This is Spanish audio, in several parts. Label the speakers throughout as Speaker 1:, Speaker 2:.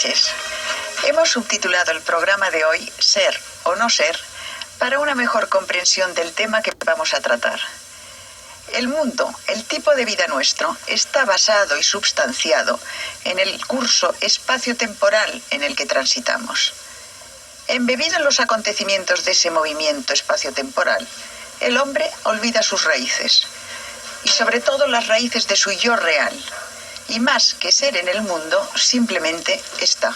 Speaker 1: noches. Hemos subtitulado el programa de hoy Ser o no ser para una mejor comprensión del tema que vamos a tratar. El mundo, el tipo de vida nuestro, está basado y substanciado en el curso espacio-temporal en el que transitamos. Embebido en los acontecimientos de ese movimiento espacio-temporal, el hombre olvida sus raíces, y sobre todo las raíces de su yo real, y más que ser en el mundo, simplemente está.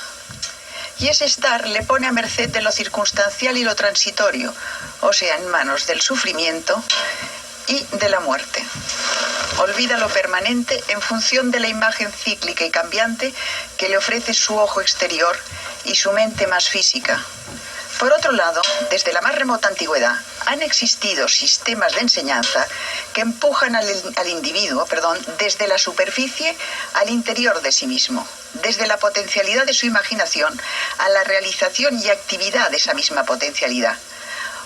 Speaker 1: Y ese estar le pone a merced de lo circunstancial y lo transitorio, o sea, en manos del sufrimiento y de la muerte. Olvida lo permanente en función de la imagen cíclica y cambiante que le ofrece su ojo exterior y su mente más física. Por otro lado, desde la más remota antigüedad, han existido sistemas de enseñanza que empujan al individuo, desde la superficie al interior de sí mismo, desde la potencialidad de su imaginación a la realización y actividad de esa misma potencialidad,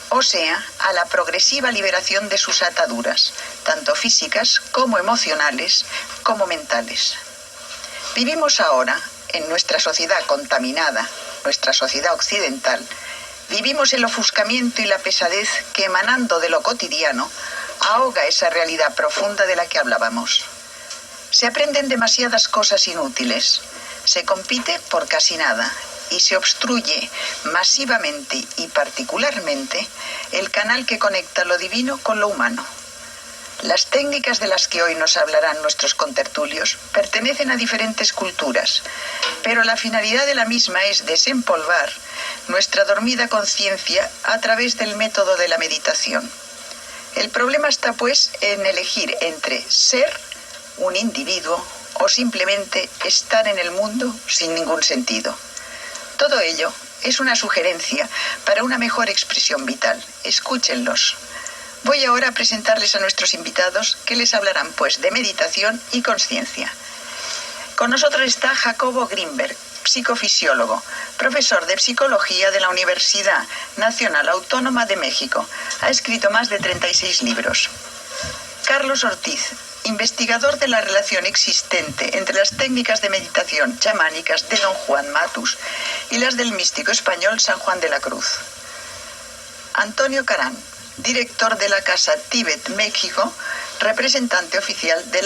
Speaker 1: o sea, a la progresiva liberación de sus ataduras, tanto físicas como emocionales como mentales. Vivimos ahora, en nuestra sociedad contaminada, nuestra sociedad occidental, vivimos el ofuscamiento y la pesadez que, emanando de lo cotidiano, ahoga esa realidad profunda de la que hablábamos. Se aprenden demasiadas cosas inútiles, se compite por casi nada y se obstruye masivamente y particularmente el canal que conecta lo divino con lo humano. Las técnicas de las que hoy nos hablarán nuestros contertulios pertenecen a diferentes culturas, pero la finalidad de la misma es desempolvar nuestra dormida conciencia a través del método de la meditación. El problema está, pues, en elegir entre ser un individuo o simplemente estar en el mundo sin ningún sentido. Todo ello es una sugerencia para una mejor expresión vital. Escúchenlos. Voy ahora a presentarles a nuestros invitados que les hablarán, pues, de meditación y conciencia. Con nosotros está Jacobo Grinberg, psicofisiólogo, profesor de psicología de la Universidad Nacional Autónoma de México. Ha escrito más de 36 libros. Carlos Ortiz, investigador de la relación existente entre las técnicas de meditación chamánicas de Don Juan Matus y las del místico español San Juan de la Cruz. Antonio Carán, director de la Casa Tíbet México, representante oficial del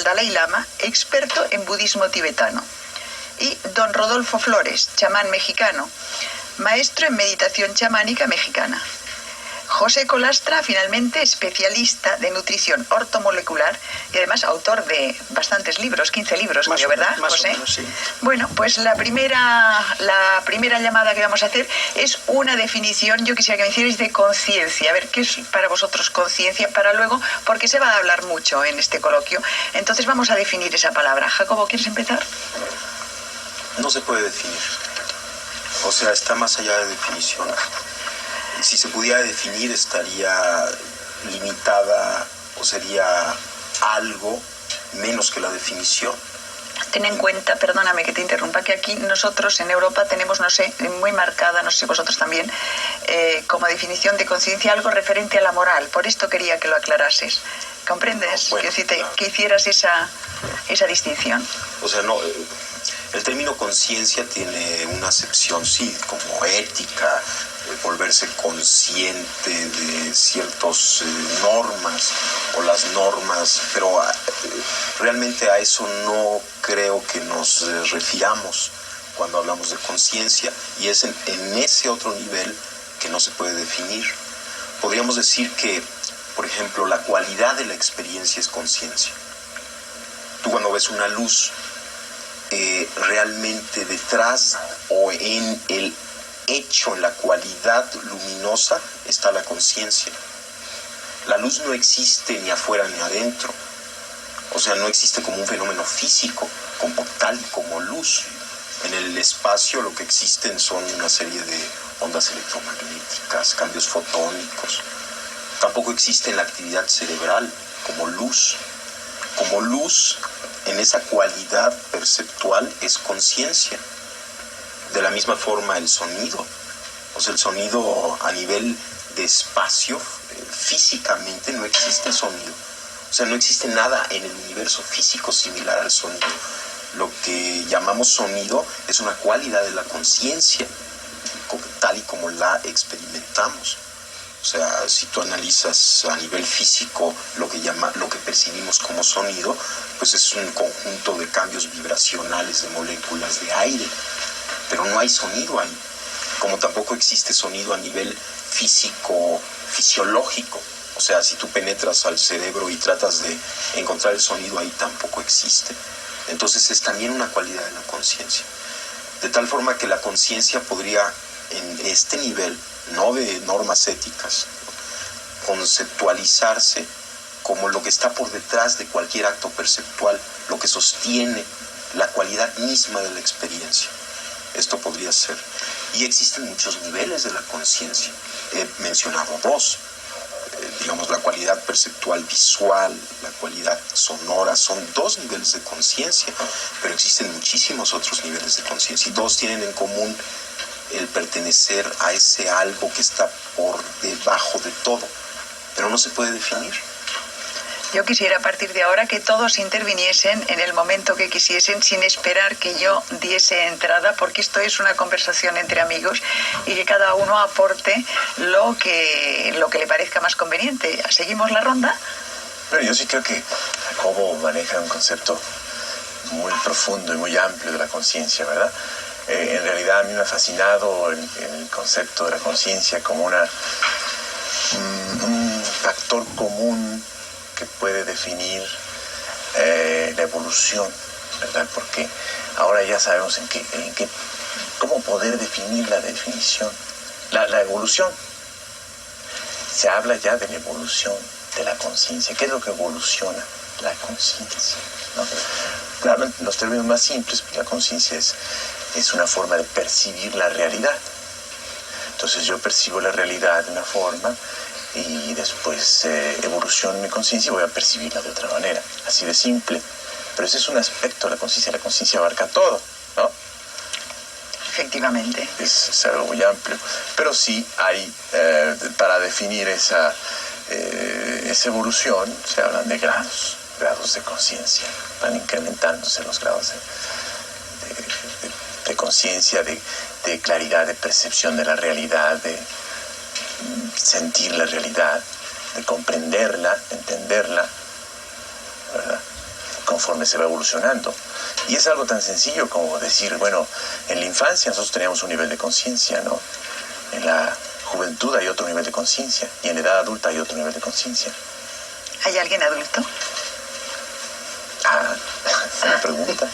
Speaker 1: Dalai Lama, experto en budismo tibetano. Y don Rodolfo Flores, chamán mexicano, maestro en meditación chamánica mexicana. José Colastra, finalmente, especialista de nutrición ortomolecular y además autor de bastantes libros, 15 libros, creo, ¿verdad, José?
Speaker 2: Menos, sí.
Speaker 1: Bueno, pues la primera llamada que vamos a hacer es una definición, yo quisiera que me hicierais, de conciencia. A ver, ¿qué es para vosotros conciencia? Para luego, porque se va a hablar mucho en este coloquio, entonces vamos a definir esa palabra. Jacobo, ¿quieres empezar?
Speaker 2: No se puede definir. O sea, está más allá de definición. Si se pudiera definir, estaría limitada o sería algo menos que la definición.
Speaker 1: Ten en cuenta, perdóname que te interrumpa, que aquí nosotros en Europa tenemos, no sé, muy marcada, no sé si vosotros también, como definición de conciencia algo referente a la moral. Por esto quería que lo aclarases. ¿Comprendes?
Speaker 2: Bueno,
Speaker 1: que hicieras esa distinción.
Speaker 2: O sea, no... El término conciencia tiene una acepción, sí, como ética, volverse consciente de ciertas normas o las normas, pero realmente a eso no creo que nos refiramos cuando hablamos de conciencia, y es en ese otro nivel que no se puede definir. Podríamos decir que, por ejemplo, la cualidad de la experiencia es conciencia. Tú cuando ves una luz, realmente detrás o en el hecho, en la cualidad luminosa, está la conciencia. La luz no existe ni afuera ni adentro. O sea, no existe como un fenómeno físico, como tal, como luz. En el espacio lo que existen son una serie de ondas electromagnéticas, cambios fotónicos. Tampoco existe en la actividad cerebral como luz. Como luz, en esa cualidad perceptual, es conciencia. De la misma forma el sonido. O sea, el sonido a nivel de espacio, físicamente no existe sonido. O sea, no existe nada en el universo físico similar al sonido. lo que llamamos sonido es una cualidad de la conciencia, tal y como la experimentamos. O sea, si tú analizas a nivel físico lo que percibimos como sonido, pues es un conjunto de cambios vibracionales de moléculas de aire, pero no hay sonido ahí, como tampoco existe sonido a nivel físico, fisiológico. O sea, si tú penetras al cerebro y tratas de encontrar el sonido ahí, tampoco existe. Entonces es también una cualidad de la conciencia. De tal forma que la conciencia podría, en este nivel, no de normas éticas, conceptualizarse como lo que está por detrás de cualquier acto perceptual, lo que sostiene la cualidad misma de la experiencia. Esto podría ser. Y existen muchos niveles de la conciencia. He mencionado dos. Digamos, la cualidad perceptual visual, la cualidad sonora, son dos niveles de conciencia, pero existen muchísimos otros niveles de conciencia y todos tienen en común el pertenecer a ese algo que está por debajo de todo, pero no se puede definir.
Speaker 1: Yo quisiera a partir de ahora que todos interviniesen en el momento que quisiesen sin esperar que yo diese entrada, porque esto es una conversación entre amigos y que cada uno aporte lo que le parezca más conveniente. ¿Seguimos la ronda?
Speaker 3: Bueno, yo sí creo que Jacobo maneja un concepto muy profundo y muy amplio de la conciencia, ¿verdad? En realidad a mí me ha fascinado el concepto de la conciencia como un factor común que puede definir la evolución, ¿verdad? Porque ahora ya sabemos cómo poder definir la definición, la evolución. Se habla ya de la evolución de la conciencia. ¿Qué es lo que evoluciona? La conciencia, ¿no? Claro, en los términos más simples, pues la conciencia es una forma de percibir la realidad. Entonces yo percibo la realidad de una forma y después evoluciono mi conciencia y voy a percibirla de otra manera. Así de simple. Pero ese es un aspecto de la conciencia. La conciencia abarca todo, ¿no?
Speaker 1: Efectivamente.
Speaker 3: Es algo muy amplio. Pero sí hay, para definir esa evolución, se hablan de grados de conciencia. Van incrementándose los grados de conciencia, de claridad, de percepción de la realidad, de sentir la realidad, de comprenderla, entenderla, ¿verdad? Conforme se va evolucionando. Y es algo tan sencillo como decir, bueno, en la infancia nosotros teníamos un nivel de conciencia, ¿no? En la juventud hay otro nivel de conciencia y en la edad adulta hay otro nivel de conciencia.
Speaker 1: ¿Hay alguien adulto?
Speaker 3: Una pregunta.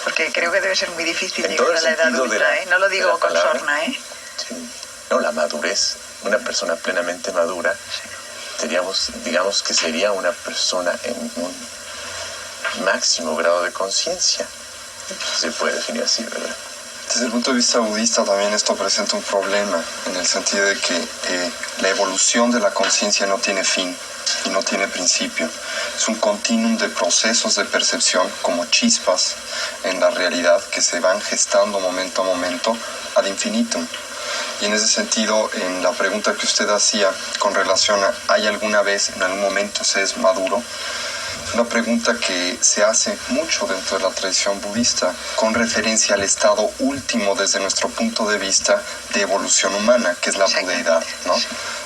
Speaker 1: Porque creo que debe ser muy difícil
Speaker 3: en
Speaker 1: llegar a la edad adulta, ¿eh? No lo digo con sorna, ¿eh?
Speaker 3: Sí. No, la madurez, una persona plenamente madura, digamos que sería una persona en un máximo grado de conciencia. Se puede definir así, ¿verdad?
Speaker 4: Desde el punto de vista budista también esto presenta un problema, en el sentido de que la evolución de la conciencia no tiene fin y no tiene principio. Es un continuum de procesos de percepción como chispas en la realidad que se van gestando momento a momento ad infinitum. Y en ese sentido, en la pregunta que usted hacía con relación a ¿hay alguna vez, en algún momento se es maduro? Una pregunta que se hace mucho dentro de la tradición budista con referencia al estado último desde nuestro punto de vista de evolución humana, que es la budeidad, ¿no?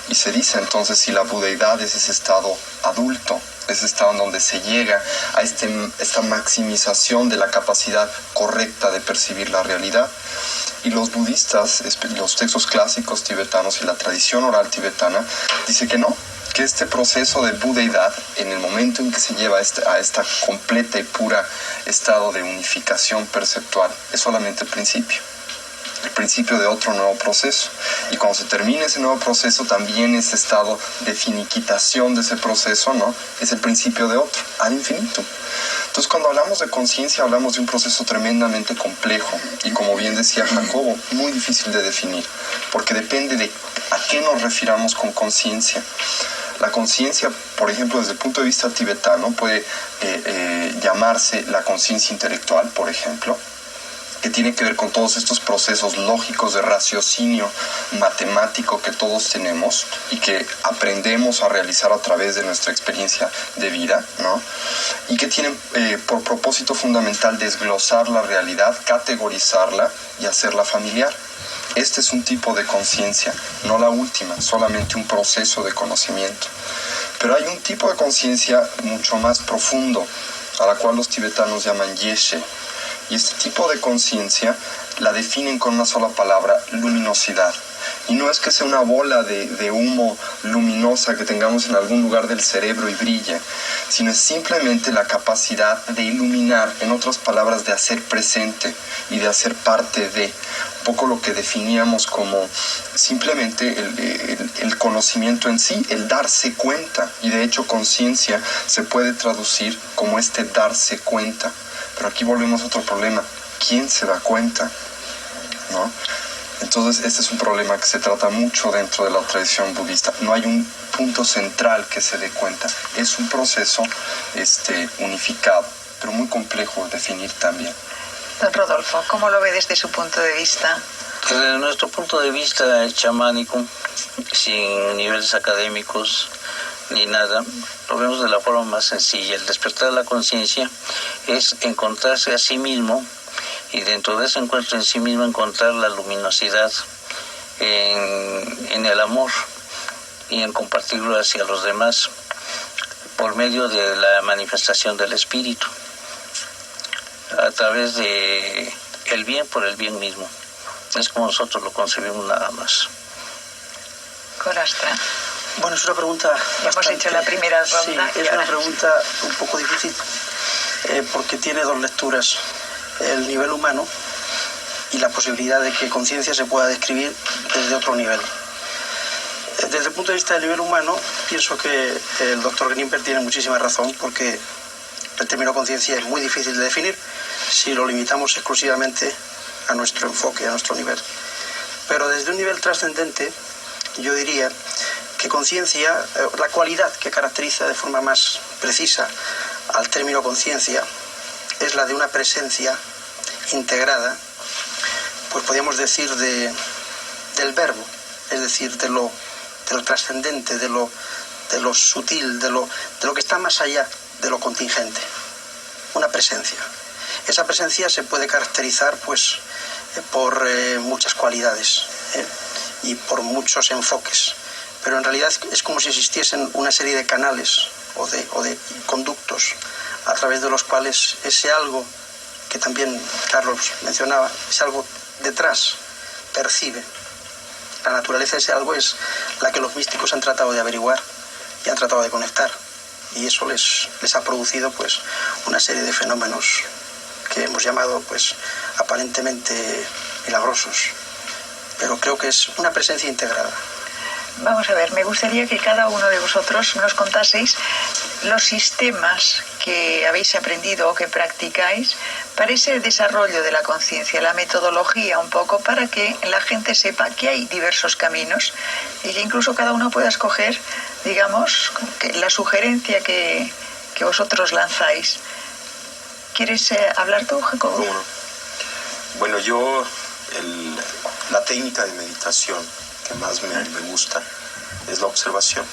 Speaker 4: Y se dice entonces si la budeidad es ese estado adulto, ese estado en donde se llega a esta maximización de la capacidad correcta de percibir la realidad. Y los budistas, los textos clásicos tibetanos y la tradición oral tibetana, dice que no, que este proceso de budeidad, en el momento en que se lleva a esta completa y pura estado de unificación perceptual, es solamente el principio de otro nuevo proceso. Y cuando se termine ese nuevo proceso, también ese estado de finiquitación de ese proceso, ¿no? Es el principio de otro, ad infinitum. Entonces, cuando hablamos de conciencia, hablamos de un proceso tremendamente complejo y, como bien decía Jacobo, muy difícil de definir, porque depende de a qué nos refiramos con conciencia. La conciencia, por ejemplo, desde el punto de vista tibetano, puede llamarse la conciencia intelectual, por ejemplo, que tiene que ver con todos estos procesos lógicos de raciocinio matemático que todos tenemos y que aprendemos a realizar a través de nuestra experiencia de vida, ¿no? Y que tienen por propósito fundamental desglosar la realidad, categorizarla y hacerla familiar. Este es un tipo de conciencia, no la última, solamente un proceso de conocimiento. Pero hay un tipo de conciencia mucho más profundo, a la cual los tibetanos llaman yeshe. Y este tipo de conciencia la definen con una sola palabra: luminosidad. Y no es que sea una bola de humo luminosa que tengamos en algún lugar del cerebro y brille, sino es simplemente la capacidad de iluminar, en otras palabras, de hacer presente y de hacer parte de un poco lo que definíamos como simplemente el conocimiento en sí, el darse cuenta. Y de hecho conciencia se puede traducir como este darse cuenta. Pero aquí volvemos a otro problema: ¿quién se da cuenta? ¿No? Entonces este es un problema que se trata mucho dentro de la tradición budista. No hay un punto central que se dé cuenta. Es un proceso unificado, pero muy complejo de definir también.
Speaker 1: Don Rodolfo, ¿cómo lo ve desde su punto de vista?
Speaker 5: Desde nuestro punto de vista chamánico, sin niveles académicos ni nada, lo vemos de la forma más sencilla. El despertar de la conciencia es encontrarse a sí mismo, y dentro de ese encuentro en sí mismo encontrar la luminosidad en el amor y en compartirlo hacia los demás por medio de la manifestación del espíritu, a través de el bien por el bien mismo. Es como nosotros lo concebimos, nada más.
Speaker 1: Corastra.
Speaker 6: Bueno, es una pregunta
Speaker 1: Hemos hecho la primera ronda.
Speaker 6: Sí, es una pregunta un poco difícil porque tiene dos lecturas: el nivel humano y la posibilidad de que conciencia se pueda describir desde otro nivel. Desde el punto de vista del nivel humano, pienso que el doctor Grimper tiene muchísima razón, porque el término conciencia es muy difícil de definir si lo limitamos exclusivamente a nuestro enfoque, a nuestro nivel. Pero desde un nivel trascendente, yo diría que conciencia, la cualidad que caracteriza de forma más precisa al término conciencia, es la de una presencia integrada, pues podríamos decir del verbo, es decir, de lo trascendente, de lo sutil, de lo que está más allá de lo contingente. Una presencia. Esa presencia se puede caracterizar pues por muchas cualidades y por muchos enfoques, pero en realidad es como si existiesen una serie de canales o de conductos a través de los cuales ese algo que también Carlos mencionaba, ese algo detrás percibe. La naturaleza de ese algo es la que los místicos han tratado de averiguar y han tratado de conectar, y eso les ha producido pues una serie de fenómenos que hemos llamado pues aparentemente milagrosos, pero creo que es una presencia integrada.
Speaker 1: Vamos a ver, me gustaría que cada uno de vosotros nos contaseis los sistemas que habéis aprendido o que practicáis para ese desarrollo de la conciencia, la metodología un poco, para que la gente sepa que hay diversos caminos y que incluso cada uno pueda escoger, digamos, la sugerencia que vosotros lanzáis. ¿Quieres hablar tú, Jacobo?
Speaker 2: Bueno, yo la técnica de meditación que más me gusta es la observación,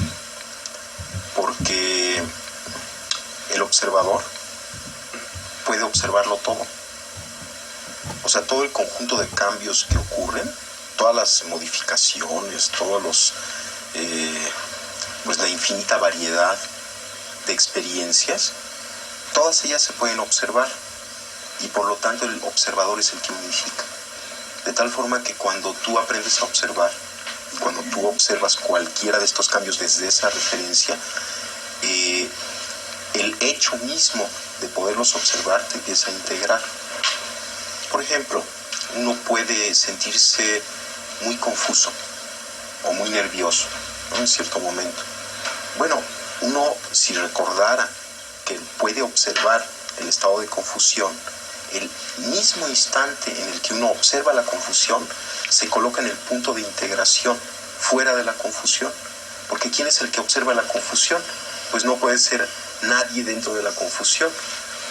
Speaker 2: porque el observador puede observarlo todo. O sea, todo el conjunto de cambios que ocurren, todas las modificaciones, todos los pues la infinita variedad de experiencias, todas ellas se pueden observar, y por lo tanto el observador es el que unifica. De tal forma que cuando tú aprendes a observar, y cuando tú observas cualquiera de estos cambios desde esa referencia, el hecho mismo de poderlos observar te empieza a integrar. Por ejemplo, uno puede sentirse muy confuso o muy nervioso, ¿no?, en cierto momento. Bueno, uno, si recordara que puede observar el estado de confusión, el mismo instante en el que uno observa la confusión, se coloca en el punto de integración, fuera de la confusión. Porque ¿quién es el que observa la confusión? Pues no puede ser nadie dentro de la confusión.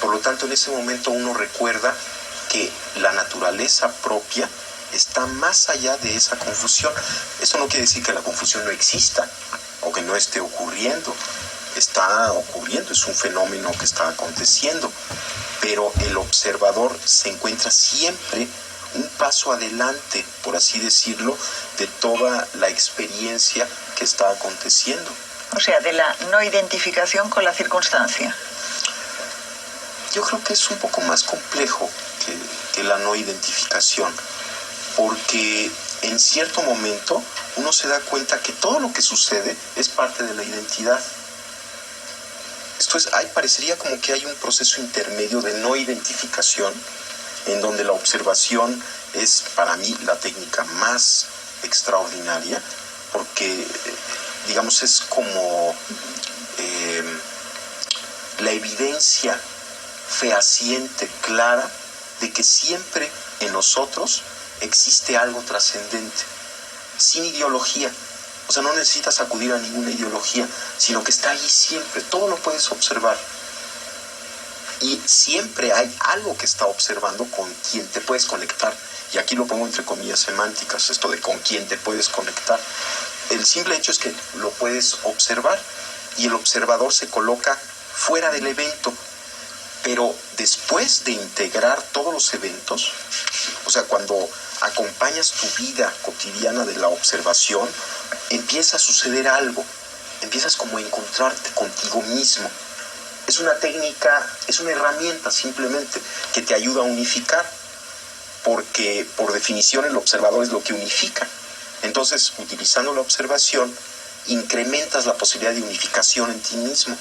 Speaker 2: Por lo tanto, en ese momento uno recuerda que la naturaleza propia está más allá de esa confusión. Esto no quiere decir que la confusión no exista o que no esté ocurriendo. Está ocurriendo, es un fenómeno que está aconteciendo, pero el observador se encuentra siempre un paso adelante, por así decirlo, de toda la experiencia que está aconteciendo.
Speaker 1: O sea, de la no identificación con la circunstancia.
Speaker 2: Yo creo que es un poco más complejo que la no identificación, porque en cierto momento uno se da cuenta que todo lo que sucede es parte de la identidad. Esto es, parecería como que hay un proceso intermedio de no identificación, en donde la observación es para mí la técnica más extraordinaria, porque digamos es como la evidencia fehaciente, clara, de que siempre en nosotros existe algo trascendente, sin ideología. O sea, no necesitas acudir a ninguna ideología, sino que está ahí siempre, todo lo puedes observar. Y siempre hay algo que está observando con quien te puedes conectar. Y aquí lo pongo entre comillas semánticas, esto de con quien te puedes conectar. El simple hecho es que lo puedes observar y el observador se coloca fuera del evento. Pero después de integrar todos los eventos, o sea, cuando acompañas tu vida cotidiana de la observación, empieza a suceder algo, empiezas como a encontrarte contigo mismo. Es una técnica, es una herramienta simplemente que te ayuda a unificar, porque por definición el observador es lo que unifica. Entonces, utilizando la observación, incrementas la posibilidad de unificación en ti mismo.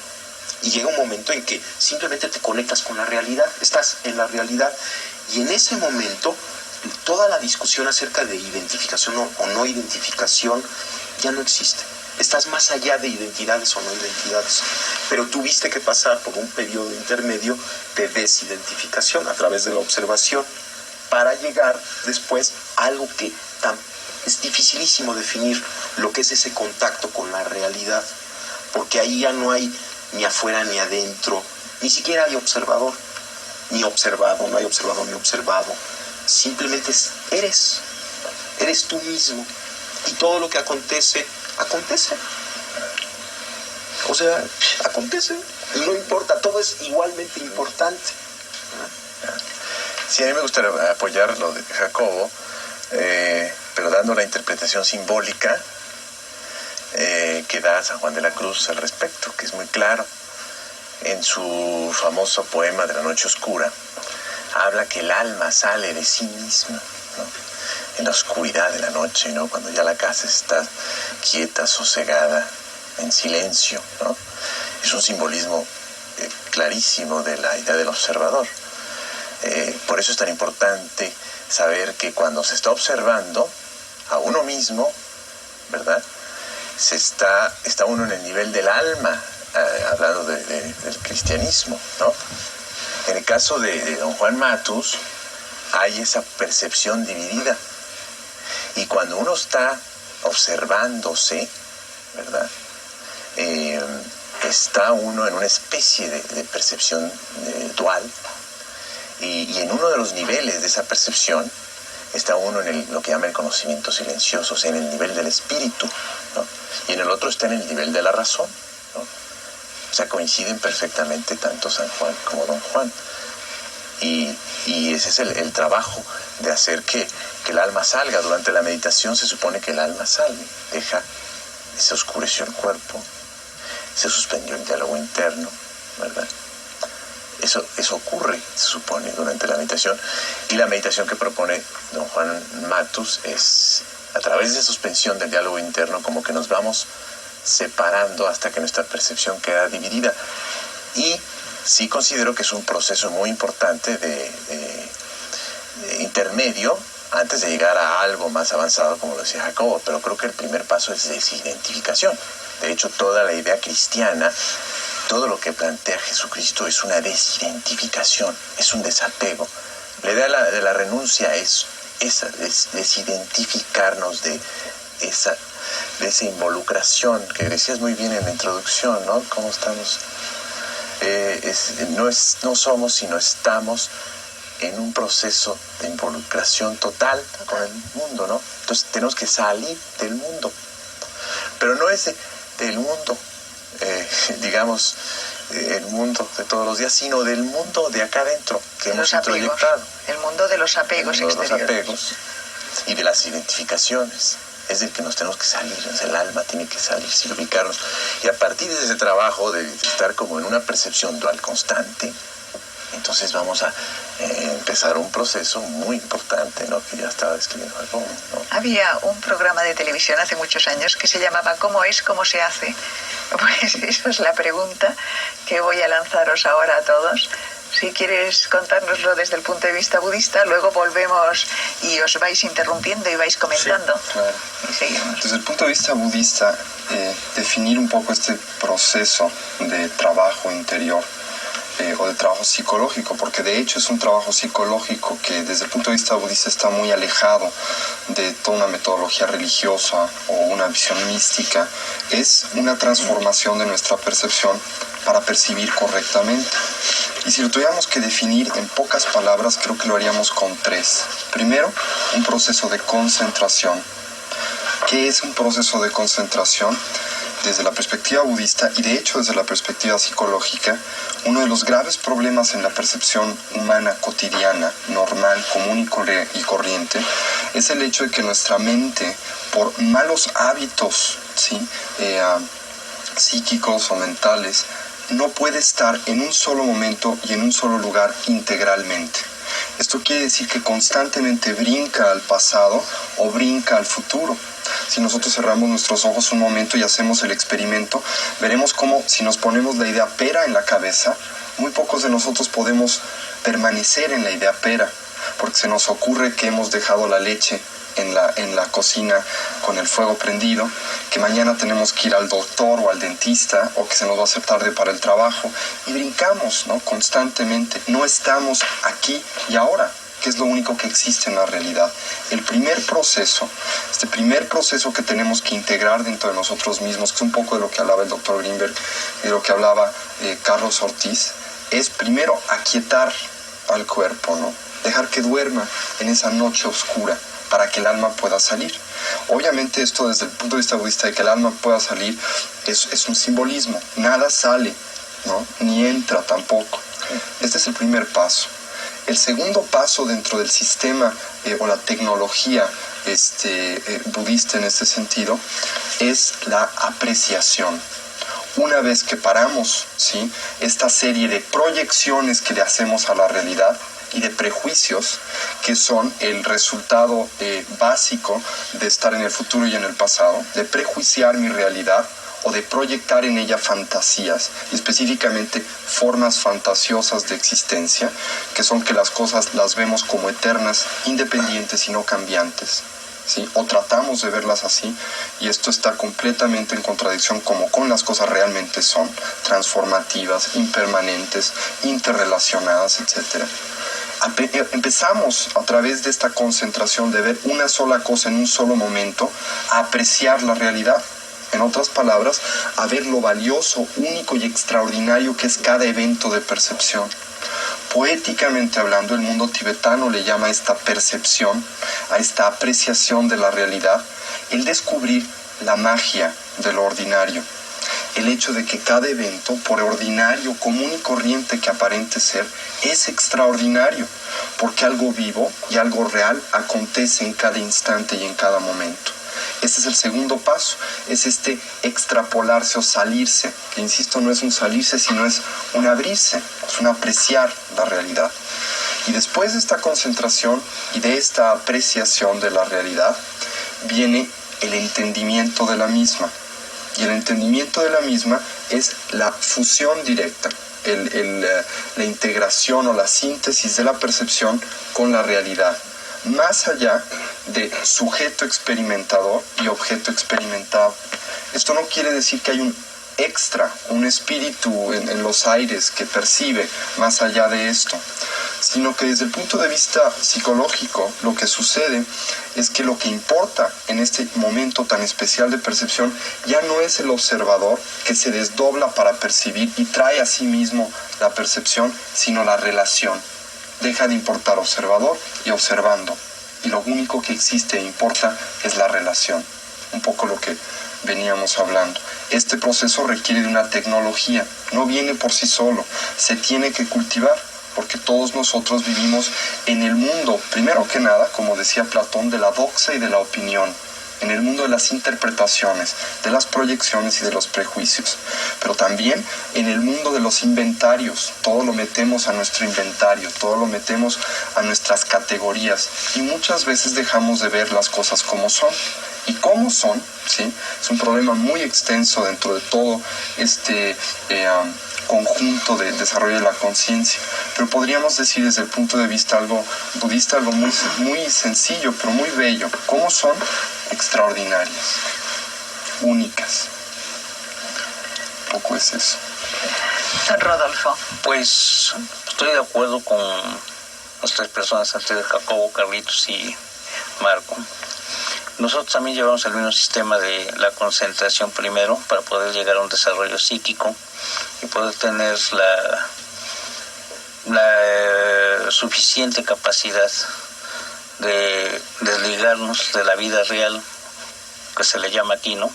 Speaker 2: Y llega un momento en que simplemente te conectas con la realidad, estás en la realidad, y en ese momento toda la discusión acerca de identificación o no identificación ya no existe. Estás más allá de identidades o no identidades, pero tuviste que pasar por un periodo intermedio de desidentificación a través de la observación para llegar después a algo que es dificilísimo definir, lo que es ese contacto con la realidad, porque ahí ya no hay ni afuera ni adentro, ni siquiera hay observador, ni observado, no hay observador ni observado. Simplemente eres tú mismo, y todo lo que acontece. O sea, acontece, y no importa, todo es igualmente importante.
Speaker 3: Sí, a mí me gustaría apoyar lo de Jacobo, pero dando la interpretación simbólica que da San Juan de la Cruz al respecto, que es muy claro. En su famoso poema de la noche oscura, habla que el alma sale de sí misma, ¿no? En la oscuridad de la noche, ¿no? Cuando ya la casa está quieta, sosegada, en silencio, ¿no? Es un simbolismo clarísimo de la idea del observador. Por eso es tan importante saber que cuando se está observando a uno mismo, ¿verdad? Está uno en el nivel del alma, hablando del cristianismo, ¿no? En el caso de don Juan Matus, hay esa percepción dividida. Y cuando uno está observándose, ¿verdad? Está uno en una especie de percepción dual. Y en uno de los niveles de esa percepción está uno en lo que llama el conocimiento silencioso, o sea, en el nivel del espíritu, ¿no? Y en el otro está en el nivel de la razón, ¿no? O sea, coinciden perfectamente tanto San Juan como don Juan. Y ese es el trabajo de hacer que el alma salga. Durante la meditación se supone que el alma sale, se oscureció el cuerpo, se suspendió el diálogo interno, ¿verdad? Eso ocurre, se supone, durante la meditación. Y la meditación que propone don Juan Matus es, a través de esa suspensión del diálogo interno, como que nos vamos separando hasta que nuestra percepción queda dividida. Y sí considero que es un proceso muy importante de intermedio antes de llegar a algo más avanzado, como lo decía Jacobo, pero creo que el primer paso es desidentificación. De hecho, toda la idea cristiana, todo lo que plantea Jesucristo es una desidentificación, es un desapego. La idea de la renuncia es desidentificarnos de esa involucración que decías muy bien en la introducción, ¿no? ¿Cómo estamos? No somos, sino estamos en un proceso de involucración total con el mundo, ¿no? Entonces tenemos que salir del mundo, pero no es del mundo, digamos, el mundo de todos los días, sino del mundo de acá adentro que hemos introyectado.
Speaker 1: El mundo de los apegos exteriores.
Speaker 3: De los apegos y de las identificaciones. Es del que nos tenemos que salir, el alma tiene que salir, sin ubicarnos. Y a partir de ese trabajo de estar como en una percepción dual constante, entonces vamos a empezar un proceso muy importante, ¿no? Que ya estaba describiendo algo, ¿no?
Speaker 1: Había un programa de televisión hace muchos años que se llamaba ¿Cómo es, cómo se hace? Pues esa es la pregunta que voy a lanzaros ahora a todos. Si quieres contárnoslo desde el punto de vista budista, luego volvemos y os vais interrumpiendo y vais comentando.
Speaker 4: Sí, claro.
Speaker 1: Y seguimos.
Speaker 4: Desde el punto de vista budista, definir un poco este proceso de trabajo interior o de trabajo psicológico, porque de hecho es un trabajo psicológico que desde el punto de vista budista está muy alejado de toda una metodología religiosa o una visión mística. Es una transformación de nuestra percepción para percibir correctamente. Y si lo tuviéramos que definir en pocas palabras, creo que lo haríamos con 3. Primero, un proceso de concentración. ¿Qué es un proceso de concentración? Desde la perspectiva budista y de hecho desde la perspectiva psicológica, uno de los graves problemas en la percepción humana cotidiana, normal, común y corriente, es el hecho de que nuestra mente, por malos hábitos, ¿sí? Psíquicos o mentales, no puede estar en un solo momento y en un solo lugar integralmente. Esto quiere decir que constantemente brinca al pasado o brinca al futuro. Si nosotros cerramos nuestros ojos un momento y hacemos el experimento, veremos cómo si nos ponemos la idea pera en la cabeza, muy pocos de nosotros podemos permanecer en la idea pera, porque se nos ocurre que hemos dejado la leche en la cocina con el fuego prendido, que mañana tenemos que ir al doctor o al dentista, o que se nos va a hacer tarde para el trabajo, y brincamos, ¿no? Constantemente. No estamos aquí y ahora, que es lo único que existe en la realidad. El primer proceso, este primer proceso que tenemos que integrar dentro de nosotros mismos, que es un poco de lo que hablaba el doctor Greenberg y de lo que hablaba Carlos Ortiz, es primero aquietar al cuerpo, ¿no? Dejar que duerma en esa noche oscura, para que el alma pueda salir. Obviamente esto desde el punto de vista budista de que el alma pueda salir es un simbolismo. Nada sale, ¿no? Ni entra tampoco. Este es el primer paso. El segundo paso dentro del sistema o la tecnología budista en este sentido es la apreciación. Una vez que paramos, ¿sí?, esta serie de proyecciones que le hacemos a la realidad y de prejuicios que son el resultado básico de estar en el futuro y en el pasado, de prejuiciar mi realidad o de proyectar en ella fantasías, y específicamente formas fantasiosas de existencia, que son que las cosas las vemos como eternas, independientes y no cambiantes, ¿sí? O tratamos de verlas así, y esto está completamente en contradicción como con las cosas realmente son, transformativas, impermanentes, interrelacionadas, etc. Empezamos a través de esta concentración de ver una sola cosa en un solo momento a apreciar la realidad. En otras palabras, a ver lo valioso, único y extraordinario que es cada evento de percepción. Poéticamente hablando, el mundo tibetano le llama a esta percepción, a esta apreciación de la realidad, el descubrir la magia de lo ordinario. El hecho de que cada evento, por ordinario, común y corriente que aparente ser, es extraordinario, porque algo vivo y algo real acontece en cada instante y en cada momento. Este es el segundo paso, es este extrapolarse o salirse, que insisto, no es un salirse, sino es un abrirse, es un apreciar la realidad. Y después de esta concentración y de esta apreciación de la realidad, viene el entendimiento de la misma. Y el entendimiento de la misma es la fusión directa, la integración o la síntesis de la percepción con la realidad, más allá de sujeto experimentador y objeto experimentado. Esto no quiere decir que hay un extra, un espíritu en los aires que percibe más allá de esto, sino que desde el punto de vista psicológico lo que sucede es que lo que importa en este momento tan especial de percepción ya no es el observador que se desdobla para percibir y trae a sí mismo la percepción, sino la relación. deja de importar observador y observando, y lo único que existe e importa es la relación. Un poco lo que veníamos hablando. Este proceso requiere de una tecnología, no viene por sí solo, se tiene que cultivar, porque todos nosotros vivimos en el mundo, primero que nada, como decía Platón, de la doxa y de la opinión, en el mundo de las interpretaciones, de las proyecciones y de los prejuicios, pero también en el mundo de los inventarios. Todo lo metemos a nuestro inventario, todo lo metemos a nuestras categorías, y muchas veces dejamos de ver las cosas como son. Y cómo son, ¿sí? Es un problema muy extenso dentro de todo este conjunto de desarrollo de la conciencia. Pero podríamos decir desde el punto de vista algo budista, algo muy, muy sencillo, pero muy bello. ¿Cómo son? Extraordinarias, únicas. Un poco es eso.
Speaker 1: Don Rodolfo.
Speaker 5: Pues estoy de acuerdo con las tres personas antes de Jacobo, Carlitos y Marco. Nosotros también llevamos el mismo sistema de la concentración primero para poder llegar a un desarrollo psíquico y poder tener la suficiente capacidad de desligarnos de la vida real, que se le llama aquí, ¿no?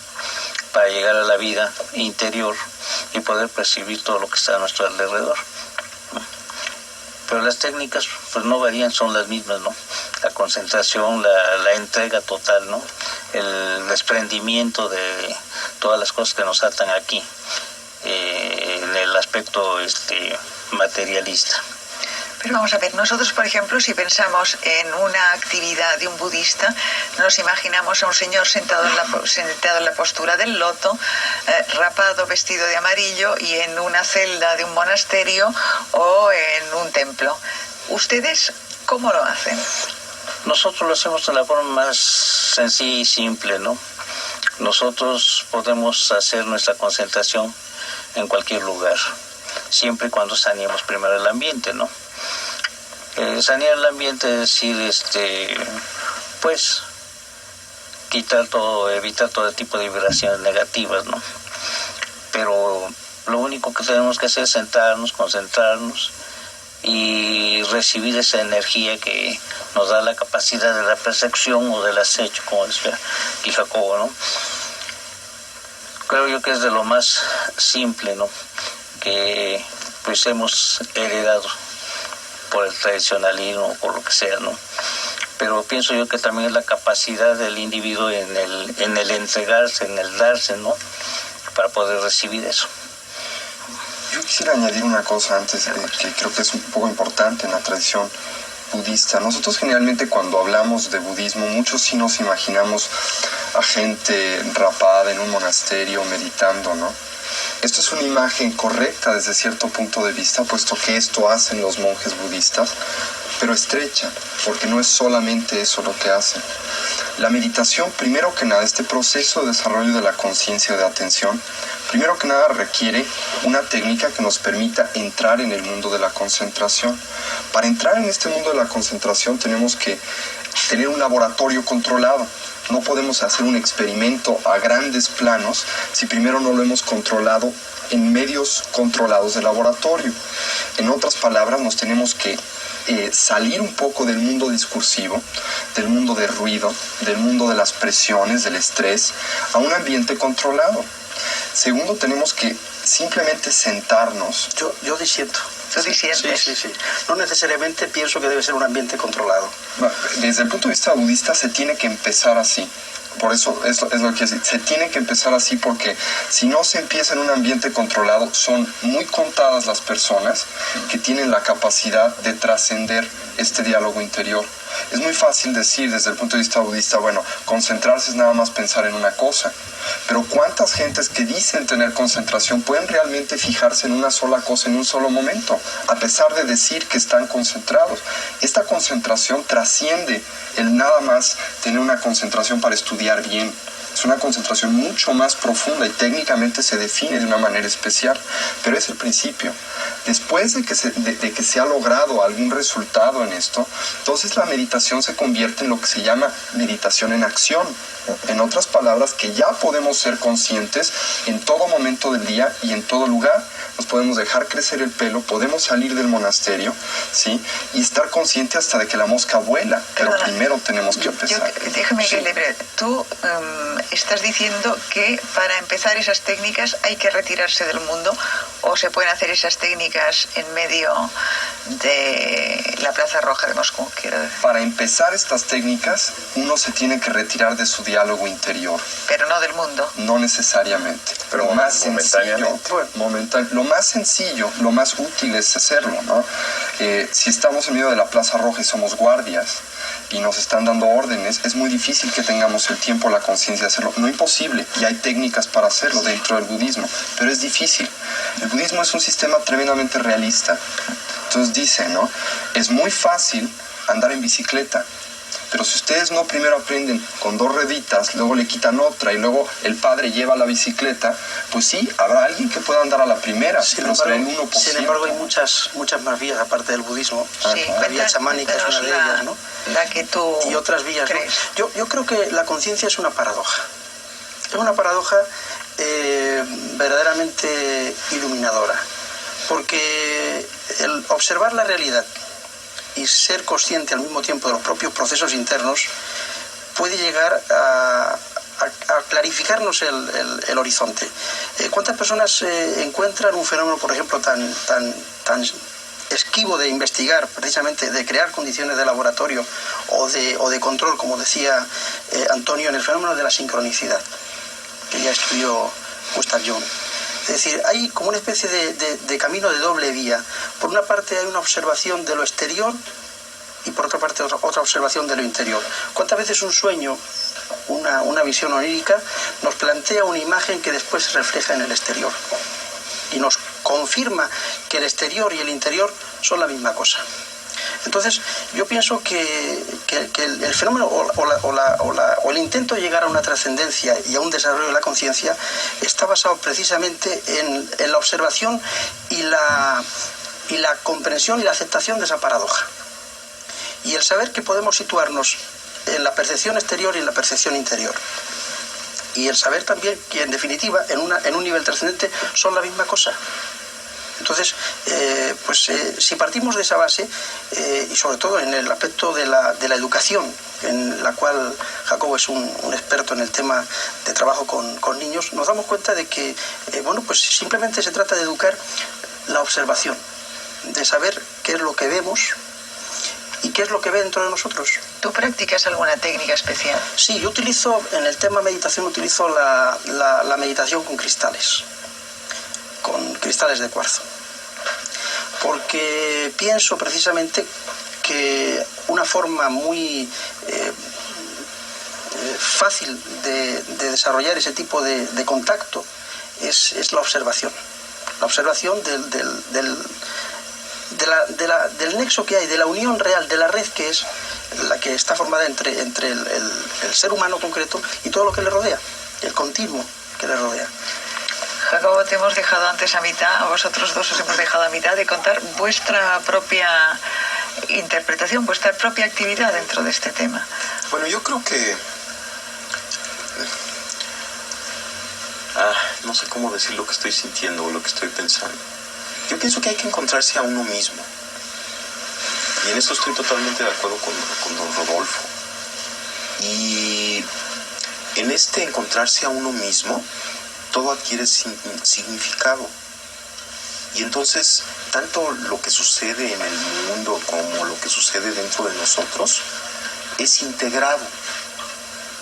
Speaker 5: Para llegar a la vida interior y poder percibir todo lo que está a nuestro alrededor. Pero las técnicas pues no varían, son las mismas, ¿no? La concentración, la entrega total, ¿no? El desprendimiento de todas las cosas que nos atan aquí, en el aspecto materialista.
Speaker 1: Pero vamos a ver, nosotros, por ejemplo, si pensamos en una actividad de un budista, nos imaginamos a un señor sentado en la postura del loto, rapado, vestido de amarillo y en una celda de un monasterio o en un templo. ¿Ustedes cómo lo hacen?
Speaker 5: Nosotros lo hacemos de la forma más sencilla y simple, ¿no? Nosotros podemos hacer nuestra concentración en cualquier lugar, siempre y cuando saneemos primero el ambiente, ¿no? Sanear el ambiente es decir, pues, evitar todo tipo de vibraciones negativas, ¿no? Pero lo único que tenemos que hacer es sentarnos, concentrarnos y recibir esa energía que nos da la capacidad de la percepción o del acecho, como decía aquí Jacobo, ¿no? Creo yo que es de lo más simple, ¿no? Que pues hemos heredado por el tradicionalismo, por lo que sea, ¿no? Pero pienso yo que también es la capacidad del individuo en el entregarse, en el darse, ¿no? Para poder recibir eso.
Speaker 4: Yo quisiera añadir una cosa antes, que creo que es un poco importante en la tradición budista. Nosotros generalmente cuando hablamos de budismo, muchos sí nos imaginamos a gente rapada en un monasterio meditando, ¿no? Esto es una imagen correcta desde cierto punto de vista, puesto que esto hacen los monjes budistas, pero estrecha, porque no es solamente eso lo que hacen. La meditación, primero que nada, este proceso de desarrollo de la conciencia de atención, primero que nada requiere una técnica que nos permita entrar en el mundo de la concentración. Para entrar en este mundo de la concentración tenemos que tener un laboratorio controlado. No podemos hacer un experimento a grandes planos si primero no lo hemos controlado en medios controlados de laboratorio. En otras palabras, nos tenemos que salir un poco del mundo discursivo, del mundo de ruido, del mundo de las presiones, del estrés, a un ambiente controlado. Segundo, tenemos que simplemente sentarnos.
Speaker 6: Yo disiento.
Speaker 1: ¿Tú disientes?
Speaker 6: Sí. No necesariamente pienso que debe ser un ambiente controlado.
Speaker 4: Desde el punto de vista budista se tiene que empezar así. Por eso es lo que se tiene que empezar así, porque si no se empieza en un ambiente controlado, son muy contadas las personas que tienen la capacidad de trascender este diálogo interior. Es muy fácil decir desde el punto de vista budista, bueno, concentrarse es nada más pensar en una cosa. Pero ¿cuántas gentes que dicen tener concentración pueden realmente fijarse en una sola cosa en un solo momento, a pesar de decir que están concentrados? Esta concentración trasciende el nada más tener una concentración para estudiar bien. Es una concentración mucho más profunda y técnicamente se define de una manera especial, pero es el principio. Después de que se ha logrado algún resultado en esto, entonces la meditación se convierte en lo que se llama meditación en acción. En otras palabras, que ya podemos ser conscientes en todo momento del día y en todo lugar, nos podemos dejar crecer el pelo, podemos salir del monasterio, ¿sí? Y estar consciente hasta de que la mosca vuela, pero
Speaker 1: Perdona,
Speaker 4: primero tenemos que empezar.
Speaker 1: Déjame
Speaker 4: Sí.
Speaker 1: que le tú estás diciendo que para empezar esas técnicas hay que retirarse del mundo, o se pueden hacer esas técnicas en medio de la Plaza Roja de Moscú, quiero decir.
Speaker 4: Para empezar estas técnicas, uno se tiene que retirar de su diálogo interior.
Speaker 1: Pero no del mundo.
Speaker 4: No necesariamente,
Speaker 3: Pero
Speaker 4: lo más
Speaker 3: momentáneamente.
Speaker 4: sencillo, lo más sencillo, lo más útil es hacerlo, ¿no? Si estamos en medio de la Plaza Roja y somos guardias y nos están dando órdenes, es muy difícil que tengamos el tiempo, la conciencia de hacerlo. No imposible, y hay técnicas para hacerlo dentro del budismo, pero es difícil. El budismo es un sistema tremendamente realista. Entonces dice, ¿no? Es muy fácil andar en bicicleta, pero si ustedes no primero aprenden con 2 rueditas, luego le quitan otra y luego el padre lleva la bicicleta, pues sí, habrá alguien que pueda andar a la primera, pero será el 1%.
Speaker 6: Sin embargo, hay muchas más vías aparte del budismo.
Speaker 1: Sí,
Speaker 6: La vía chamánica es una de ellas, ¿no?
Speaker 1: La que tú
Speaker 6: Y otras vías, ¿no?
Speaker 1: crees.
Speaker 6: Yo creo que la conciencia es una paradoja. Es una paradoja verdaderamente iluminadora. Porque el observar la realidad y ser consciente al mismo tiempo de los propios procesos internos puede llegar a clarificarnos el horizonte. ¿Cuántas personas encuentran un fenómeno, por ejemplo, tan esquivo de investigar, precisamente de crear condiciones de laboratorio o de control, como decía Antonio, en el fenómeno de la sincronicidad, que ya estudió Gustav Jung? Es decir, hay como una especie de camino de doble vía. Por una parte hay una observación de lo exterior y por otra parte otra observación de lo interior. ¿Cuántas veces un sueño, una visión onírica, nos plantea una imagen que después se refleja en el exterior? Y nos confirma que el exterior y el interior son la misma cosa. Entonces, yo pienso que el fenómeno o el intento de llegar a una trascendencia y a un desarrollo de la conciencia está basado precisamente en la observación y la comprensión y la aceptación de esa paradoja. Y el saber que podemos situarnos en la percepción exterior y en la percepción interior. Y el saber también que, en definitiva, en un nivel trascendente son la misma cosa. Entonces, si partimos de esa base, y sobre todo en el aspecto de la educación, en la cual Jacobo es un experto en el tema de trabajo con niños, nos damos cuenta de que, simplemente se trata de educar la observación, de saber qué es lo que vemos y qué es lo que ve dentro de nosotros.
Speaker 1: ¿Tú practicas alguna técnica especial?
Speaker 6: Sí, yo utilizo, en el tema meditación, utilizo la meditación con cristales de cuarzo, porque pienso precisamente que una forma muy fácil de desarrollar ese tipo de contacto es la observación del nexo que hay, de la unión real, de la red que es la que está formada entre el ser humano concreto y todo lo que le rodea, el continuo que le rodea.
Speaker 1: Jacobo, te hemos dejado antes a mitad, a vosotros dos os hemos dejado a mitad de contar vuestra propia interpretación, vuestra propia actividad dentro de este tema.
Speaker 2: Bueno, yo creo que... no sé cómo decir lo que estoy sintiendo o lo que estoy pensando. Yo pienso que hay que encontrarse a uno mismo. Y en esto estoy totalmente de acuerdo con don Rodolfo. Y en este encontrarse a uno mismo, todo adquiere significado. Y entonces, tanto lo que sucede en el mundo como lo que sucede dentro de nosotros es integrado.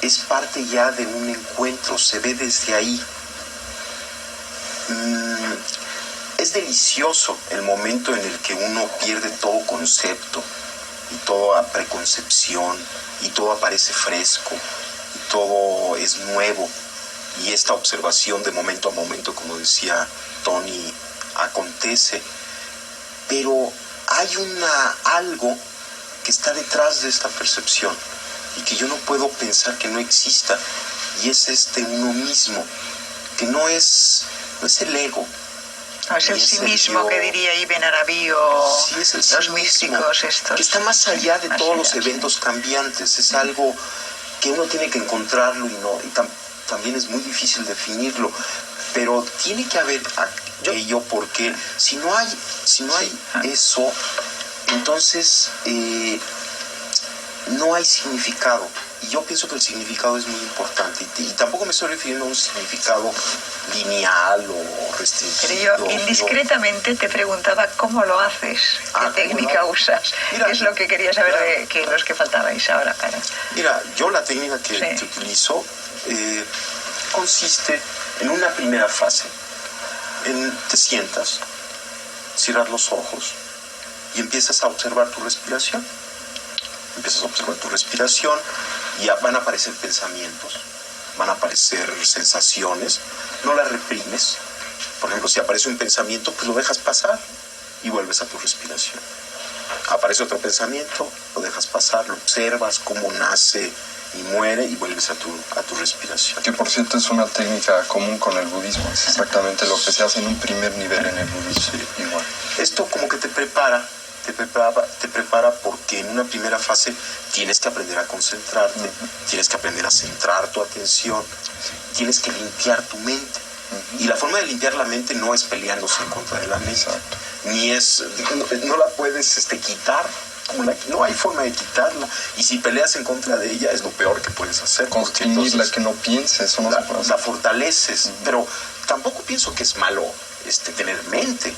Speaker 2: Es parte ya de un encuentro, se ve desde ahí. Es delicioso el momento en el que uno pierde todo concepto y toda preconcepción y todo aparece fresco y todo es nuevo y esta observación de momento a momento, como decía Tony, acontece, pero hay algo que está detrás de esta percepción y que yo no puedo pensar que no exista, y es uno mismo, que no es el ego.
Speaker 1: No es el sí mismo que diría Ibn Arabi o
Speaker 2: sí, es el
Speaker 1: los
Speaker 2: sí
Speaker 1: místicos
Speaker 2: mismo,
Speaker 1: estos.
Speaker 2: que está más allá de
Speaker 1: Más
Speaker 2: todos
Speaker 1: allá,
Speaker 2: los eventos cambiantes, es algo que uno tiene que encontrarlo y también es muy difícil definirlo. Pero tiene que haber aquello, porque si no hay eso, entonces no hay significado. Y yo pienso que el significado es muy importante. Y tampoco me estoy refiriendo a un significado lineal o restringido.
Speaker 1: Pero yo indiscretamente te preguntaba cómo lo haces, qué técnica usas.
Speaker 2: Mira,
Speaker 1: es lo que quería saber de que los que faltabais ahora.
Speaker 2: Mira, yo la técnica que utilizo consiste en una primera fase. Te sientas, cierras los ojos y empiezas a observar tu respiración. Empiezas a observar tu respiración y van a aparecer pensamientos, van a aparecer sensaciones. No las reprimes. Por ejemplo, si aparece un pensamiento, pues lo dejas pasar y vuelves a tu respiración. Aparece otro pensamiento, lo dejas pasar, lo observas cómo nace y muere y vuelves a tu respiración.
Speaker 4: Que por cierto es una técnica común con el budismo, es exactamente lo que se hace en un primer nivel en el budismo. Sí. Igual.
Speaker 2: Esto como que te prepara porque en una primera fase tienes que aprender a concentrarte, tienes que aprender a centrar tu atención, tienes que limpiar tu mente. Y la forma de limpiar la mente no es peleándose en contra de la mente, ni es, no la puedes quitar, no hay forma de quitarla, y si peleas en contra de ella es lo peor que puedes hacer.
Speaker 4: Constreñirla, que no pienses, eso no se puede hacer.
Speaker 2: La fortaleces, pero tampoco pienso que es malo tener mente.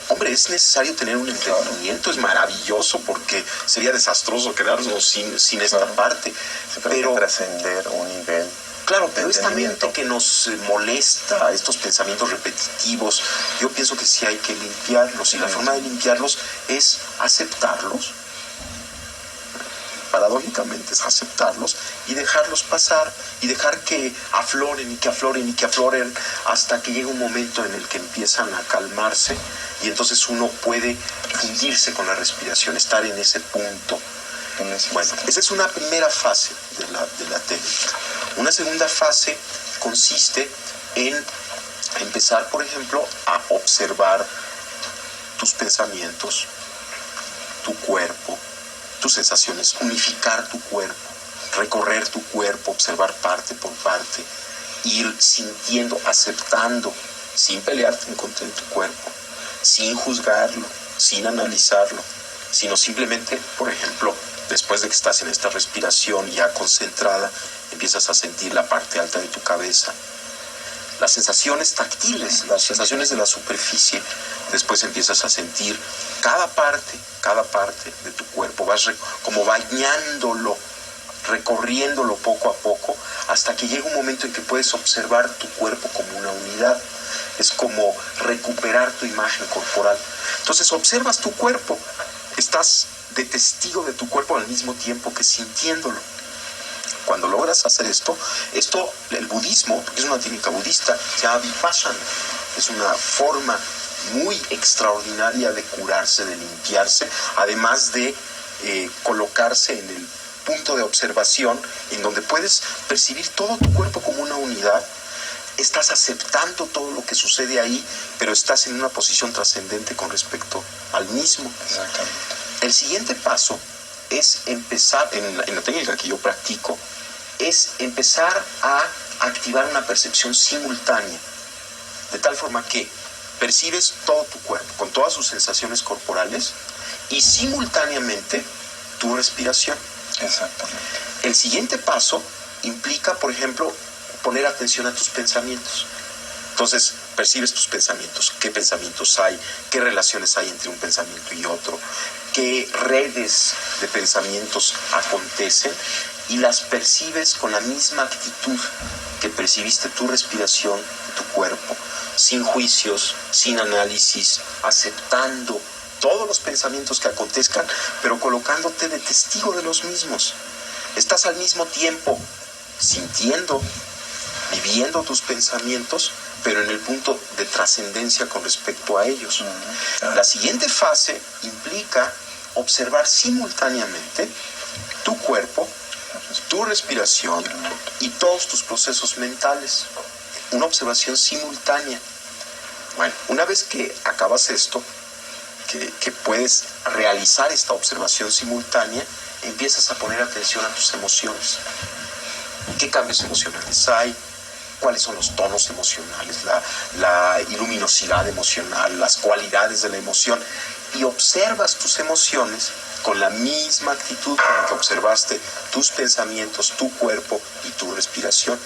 Speaker 2: Hombre, es necesario tener un entendimiento, es maravilloso, porque sería desastroso quedarnos sin esta parte.
Speaker 3: Pero hay que trascender un nivel.
Speaker 2: Claro, pero esta mente que nos molesta, estos pensamientos repetitivos, yo pienso que sí hay que limpiarlos, y la forma de limpiarlos es aceptarlos. Paradójicamente es aceptarlos y dejarlos pasar y dejar que afloren y que afloren y que afloren hasta que llega un momento en el que empiezan a calmarse, y entonces uno puede fundirse con la respiración, estar en ese punto. Bueno, esa es una primera fase de la técnica. Una segunda fase consiste en empezar, por ejemplo, a observar tus pensamientos, tu cuerpo, tus sensaciones, unificar tu cuerpo, recorrer tu cuerpo, observar parte por parte, ir sintiendo, aceptando, sin pelearte en contra de tu cuerpo, sin juzgarlo, sin analizarlo, sino simplemente, por ejemplo, después de que estás en esta respiración ya concentrada, empiezas a sentir la parte alta de tu cabeza, las sensaciones táctiles, las sensaciones de la superficie. Después empiezas a sentir cada parte de tu cuerpo, vas como bañándolo, recorriéndolo poco a poco, hasta que llega un momento en que puedes observar tu cuerpo como una unidad. Es como recuperar tu imagen corporal. Entonces observas tu cuerpo, estás de testigo de tu cuerpo al mismo tiempo que sintiéndolo. Cuando logras hacer esto, el budismo, porque es una técnica budista, ya vipassana, es una forma muy extraordinaria de curarse, de limpiarse, además de colocarse en el punto de observación en donde puedes percibir todo tu cuerpo como una unidad. Estás aceptando todo lo que sucede ahí, pero estás en una posición trascendente con respecto al mismo.
Speaker 4: Exactamente.
Speaker 2: El siguiente paso es empezar, en la técnica que yo practico, es empezar a activar una percepción simultánea, de tal forma que percibes todo tu cuerpo, con todas sus sensaciones corporales, y simultáneamente tu respiración.
Speaker 4: Exactamente.
Speaker 2: El siguiente paso implica, por ejemplo, poner atención a tus pensamientos. Entonces, percibes tus pensamientos, qué pensamientos hay, qué relaciones hay entre un pensamiento y otro, qué redes de pensamientos acontecen, y las percibes con la misma actitud que percibiste tu respiración, tu cuerpo, sin juicios, sin análisis, aceptando todos los pensamientos que acontezcan, pero colocándote de testigo de los mismos. Estás al mismo tiempo sintiendo, viviendo tus pensamientos, pero en el punto de trascendencia con respecto a ellos. La siguiente fase implica observar simultáneamente tu cuerpo, tu respiración y todos tus procesos mentales. Una observación simultánea. Bueno, una vez que acabas esto, que puedes realizar esta observación simultánea, empiezas a poner atención a tus emociones. ¿Qué cambios emocionales hay? cuáles son los tonos emocionales, la luminosidad emocional, las cualidades de la emoción, y observas tus emociones con la misma actitud con la que observaste tus pensamientos, tu cuerpo y tu respiración.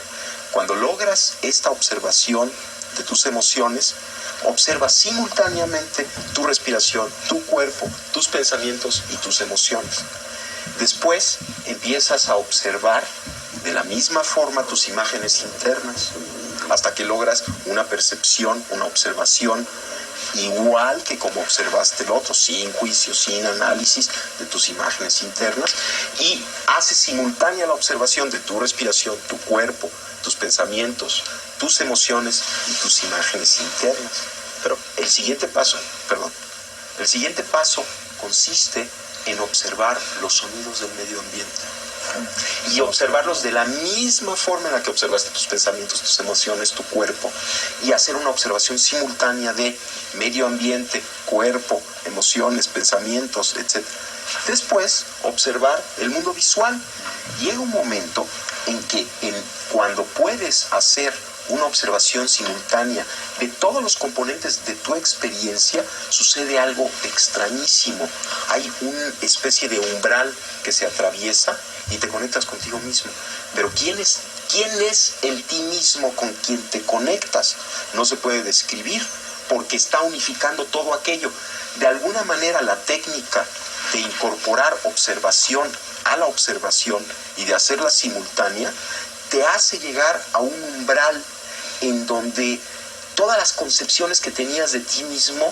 Speaker 2: Cuando logras esta observación de tus emociones, observas simultáneamente tu respiración, tu cuerpo, tus pensamientos y tus emociones. Después empiezas a observar de la misma forma tus imágenes internas, hasta que logras una percepción, una observación igual que como observaste el otro, sin juicio, sin análisis de tus imágenes internas, y haces simultánea la observación de tu respiración, tu cuerpo, tus pensamientos, tus emociones y tus imágenes internas. Pero el siguiente paso consiste en observar los sonidos del medio ambiente y observarlos de la misma forma en la que observaste tus pensamientos, tus emociones, tu cuerpo, y hacer una observación simultánea de medio ambiente, cuerpo, emociones, pensamientos, etc. Después, observar el mundo visual. Llega un momento en que cuando puedes hacer una observación simultánea de todos los componentes de tu experiencia, sucede algo extrañísimo. Hay una especie de umbral que se atraviesa y te conectas contigo mismo. Pero ¿quién es el ti mismo con quien te conectas? No se puede describir porque está unificando todo aquello. De alguna manera, la técnica de incorporar observación a la observación y de hacerla simultánea te hace llegar a un umbral en donde todas las concepciones que tenías de ti mismo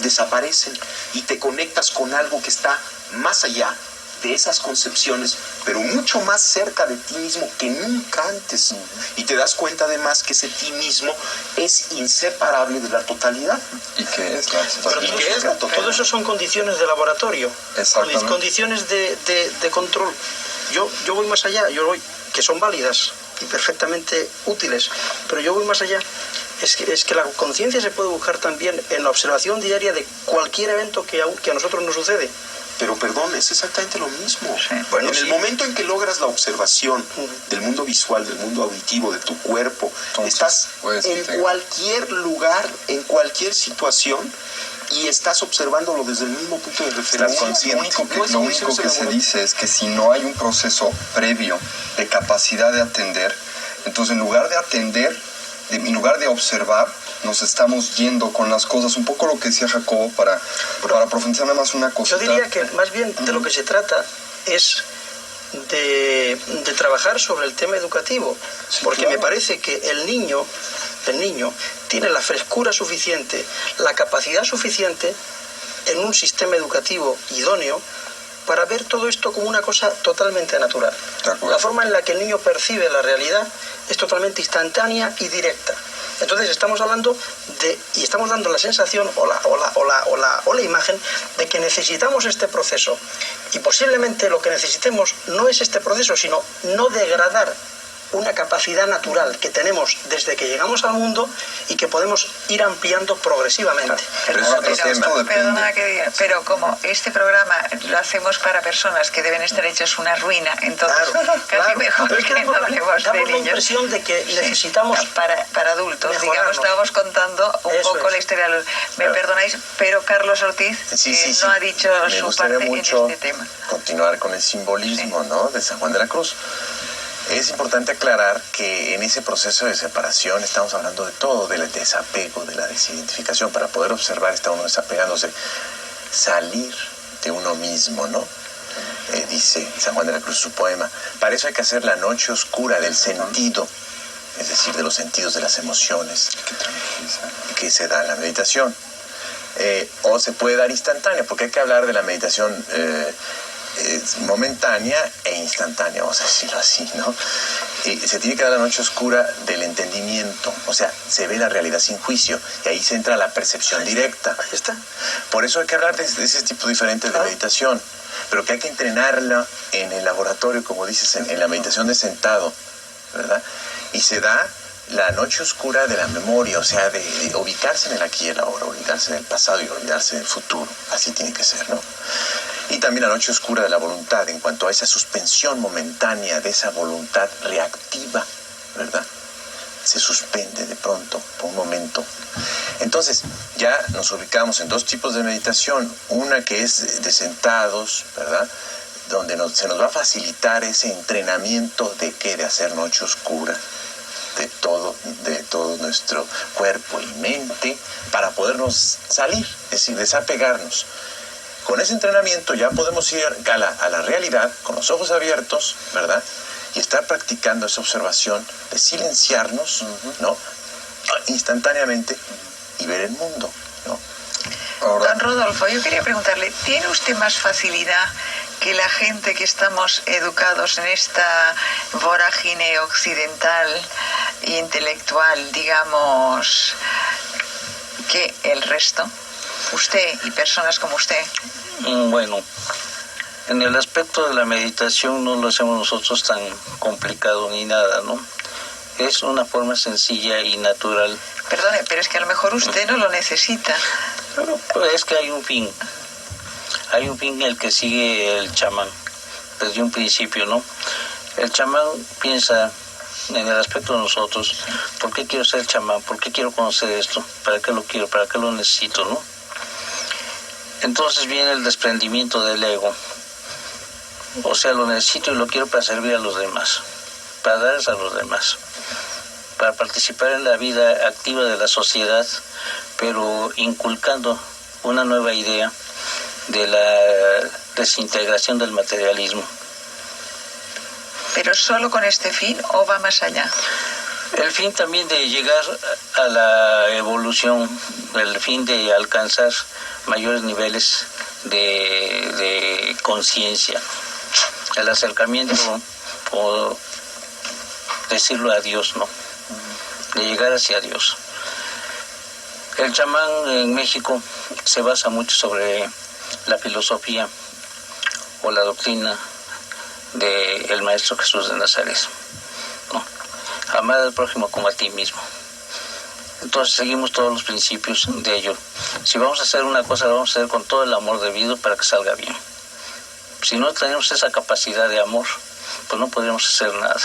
Speaker 2: desaparecen y te conectas con algo que está más allá de esas concepciones, pero mucho más cerca de ti mismo que nunca antes. Y te das cuenta además que ese ti mismo es inseparable de la totalidad.
Speaker 4: ¿Y qué es la
Speaker 6: Pero todo eso son condiciones de laboratorio,
Speaker 4: Exactamente.
Speaker 6: condiciones de control. Yo voy más allá, que son válidas y perfectamente útiles, pero yo voy más allá. Es que la conciencia se puede buscar también en la observación diaria de cualquier evento que a nosotros nos sucede.
Speaker 2: Pero perdón, es exactamente lo mismo.
Speaker 6: Sí, bueno,
Speaker 2: en el momento en que logras la observación del mundo visual, del mundo auditivo, de tu cuerpo,
Speaker 4: entonces,
Speaker 2: estás
Speaker 4: pues,
Speaker 2: en cualquier lugar, en cualquier situación, y estás observándolo desde el mismo punto de referencia.
Speaker 4: Lo único que se dice es que si no hay un proceso previo de capacidad de atender, entonces en lugar de observar, nos estamos yendo con las cosas, un poco lo que decía Jacobo, para profundizar nada más una cosita.
Speaker 6: Yo diría que más bien de lo que se trata es de trabajar sobre el tema educativo,
Speaker 4: Sí,
Speaker 6: porque
Speaker 4: claro.
Speaker 6: me parece que el niño tiene la frescura suficiente, la capacidad suficiente en un sistema educativo idóneo para ver todo esto como una cosa totalmente natural. La forma en la que el niño percibe la realidad es totalmente instantánea y directa. Entonces estamos hablando y estamos dando la sensación o la imagen de que necesitamos este proceso. Y posiblemente lo que necesitemos no es este proceso, sino no degradar una capacidad natural que tenemos desde que llegamos al mundo y que podemos ir ampliando progresivamente.
Speaker 1: Perdona que diga, pero como este programa lo hacemos para personas que deben estar hechas una ruina, entonces casi mejor
Speaker 6: Pero es
Speaker 1: que no hablemos de
Speaker 6: damos la
Speaker 1: niños.
Speaker 6: impresión de que necesitamos
Speaker 1: para adultos, digamos,
Speaker 6: mejorarnos.
Speaker 1: estábamos contando un
Speaker 6: Eso
Speaker 1: poco
Speaker 6: es.
Speaker 1: la historia. Me perdonáis, pero Carlos Ortiz no ha dicho
Speaker 3: Me
Speaker 1: su
Speaker 3: gustaría
Speaker 1: parte en
Speaker 3: mucho
Speaker 1: este tema.
Speaker 3: continuar con el simbolismo, ¿no?, de San Juan de la Cruz. Es importante aclarar que en ese proceso de separación estamos hablando de todo, del desapego, de la desidentificación. Para poder observar está uno desapegándose, salir de uno mismo, ¿no? Dice San Juan de la Cruz en su poema. Para eso hay que hacer la noche oscura del sentido, es decir, de los sentidos de las emociones que se da en la meditación. O se puede dar instantánea, porque hay que hablar de la meditación momentánea e instantánea, vamos a decirlo así, ¿no? Se tiene que dar la noche oscura del entendimiento, o sea, se ve la realidad sin juicio, y ahí se entra la percepción directa.
Speaker 6: Ahí está.
Speaker 3: Por eso hay que hablar de ese tipo diferente de meditación, pero que hay que entrenarla en el laboratorio, como dices, en la meditación de sentado, ¿verdad? Y se da la noche oscura de la memoria, o sea, de ubicarse en el aquí y el ahora, ubicarse en el pasado y olvidarse del futuro. Así tiene que ser, ¿no? Y también la noche oscura de la voluntad, en cuanto a esa suspensión momentánea de esa voluntad reactiva, ¿verdad? se suspende de pronto, por un momento. Entonces, ya nos ubicamos en dos tipos de meditación. Una que es de sentados, ¿verdad?, donde se nos va a facilitar ese entrenamiento de ¿qué? De hacer noche oscura, de todo nuestro cuerpo y mente, para podernos salir, es decir, desapegarnos. Con ese entrenamiento ya podemos ir a la realidad con los ojos abiertos, ¿verdad?, y estar practicando esa observación de silenciarnos, ¿no?, instantáneamente, y ver el mundo, ¿no?
Speaker 1: Ahora, don Rodolfo, yo quería preguntarle, ¿tiene usted más facilidad que la gente que estamos educados en esta vorágine occidental e intelectual, digamos, que el resto? Usted y personas como usted.
Speaker 5: Bueno, en el aspecto de la meditación no lo hacemos nosotros tan complicado ni nada, ¿no? Es una forma sencilla y natural.
Speaker 1: Perdone, pero es que a lo mejor usted no lo necesita.
Speaker 5: Pero pues es que hay un fin. Hay un fin el que sigue el chamán desde un principio, ¿no? El chamán piensa en el aspecto de nosotros. ¿Por qué quiero ser chamán? ¿Por qué quiero conocer esto? ¿Para qué lo quiero? ¿Para qué lo necesito, no? Entonces viene el desprendimiento del ego. O sea, lo necesito y lo quiero para servir a los demás, para darles a los demás, para participar en la vida activa de la sociedad, pero inculcando una nueva idea de la desintegración del materialismo.
Speaker 1: ¿Pero solo con este fin o va más allá?
Speaker 5: El fin también de llegar a la evolución, el fin de alcanzar mayores niveles de conciencia, el acercamiento, por decirlo, a Dios, ¿no? De llegar hacia Dios. El chamán en México se basa mucho sobre la filosofía o la doctrina del Maestro Jesús de Nazaret, ¿no? Amar al prójimo como a ti mismo. Entonces seguimos todos los principios de ello. Si vamos a hacer una cosa, la vamos a hacer con todo el amor debido para que salga bien. Si no tenemos esa capacidad de amor, pues no podríamos hacer nada.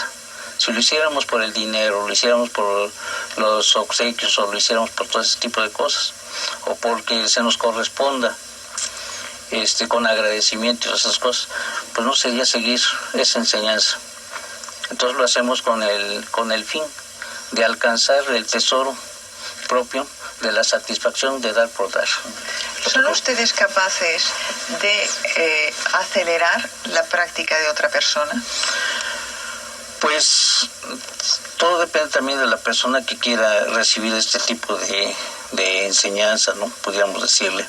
Speaker 5: Si lo hiciéramos por el dinero, lo hiciéramos por los obsequios, o lo hiciéramos por todo ese tipo de cosas, o porque se nos corresponda con agradecimiento y esas cosas, pues no sería seguir esa enseñanza. Entonces lo hacemos con el fin de alcanzar el tesoro propio de la satisfacción de dar por dar.
Speaker 1: ¿Son ustedes capaces de acelerar la práctica de otra persona?
Speaker 5: Pues todo depende también de la persona que quiera recibir este tipo de enseñanza, ¿no? Podríamos decirle.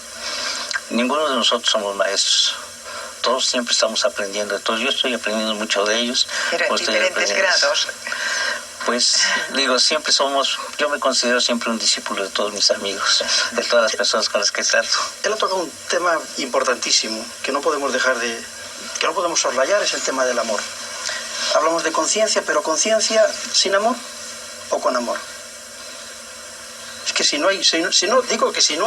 Speaker 5: Ninguno de nosotros somos maestros. Todos siempre estamos aprendiendo. Entonces yo estoy aprendiendo mucho de ellos.
Speaker 1: Pero en diferentes grados.
Speaker 5: Pues digo, yo me considero siempre un discípulo de todos mis amigos, de todas las personas con las que trato.
Speaker 6: Él ha tocado un tema importantísimo que no podemos que no podemos soslayar, es el tema del amor. Hablamos de conciencia, pero conciencia sin amor o con amor. Es que si no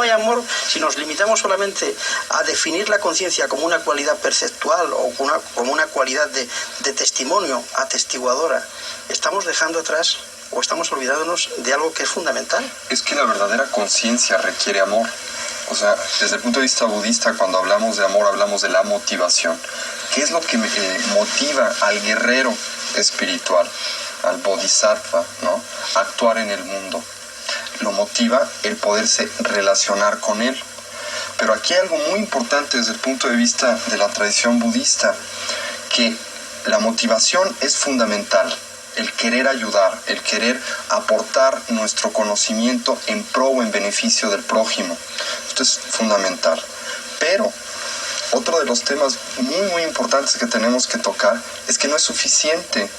Speaker 6: hay amor, si nos limitamos solamente a definir la conciencia como una cualidad perceptual o como una cualidad de testimonio, atestiguadora, estamos dejando atrás o estamos olvidándonos de algo que es fundamental.
Speaker 4: Es que la verdadera conciencia requiere amor. O sea, desde el punto de vista budista, cuando hablamos de amor, hablamos de la motivación. ¿Qué es lo que motiva al guerrero espiritual, al bodhisattva, ¿no?, a actuar en el mundo? Lo motiva el poderse relacionar con él. Pero aquí hay algo muy importante desde el punto de vista de la tradición budista, que la motivación es fundamental. El querer ayudar, el querer aportar nuestro conocimiento en pro o en beneficio del prójimo. Esto es fundamental. Pero otro de los temas muy, muy importantes que tenemos que tocar es que no es suficiente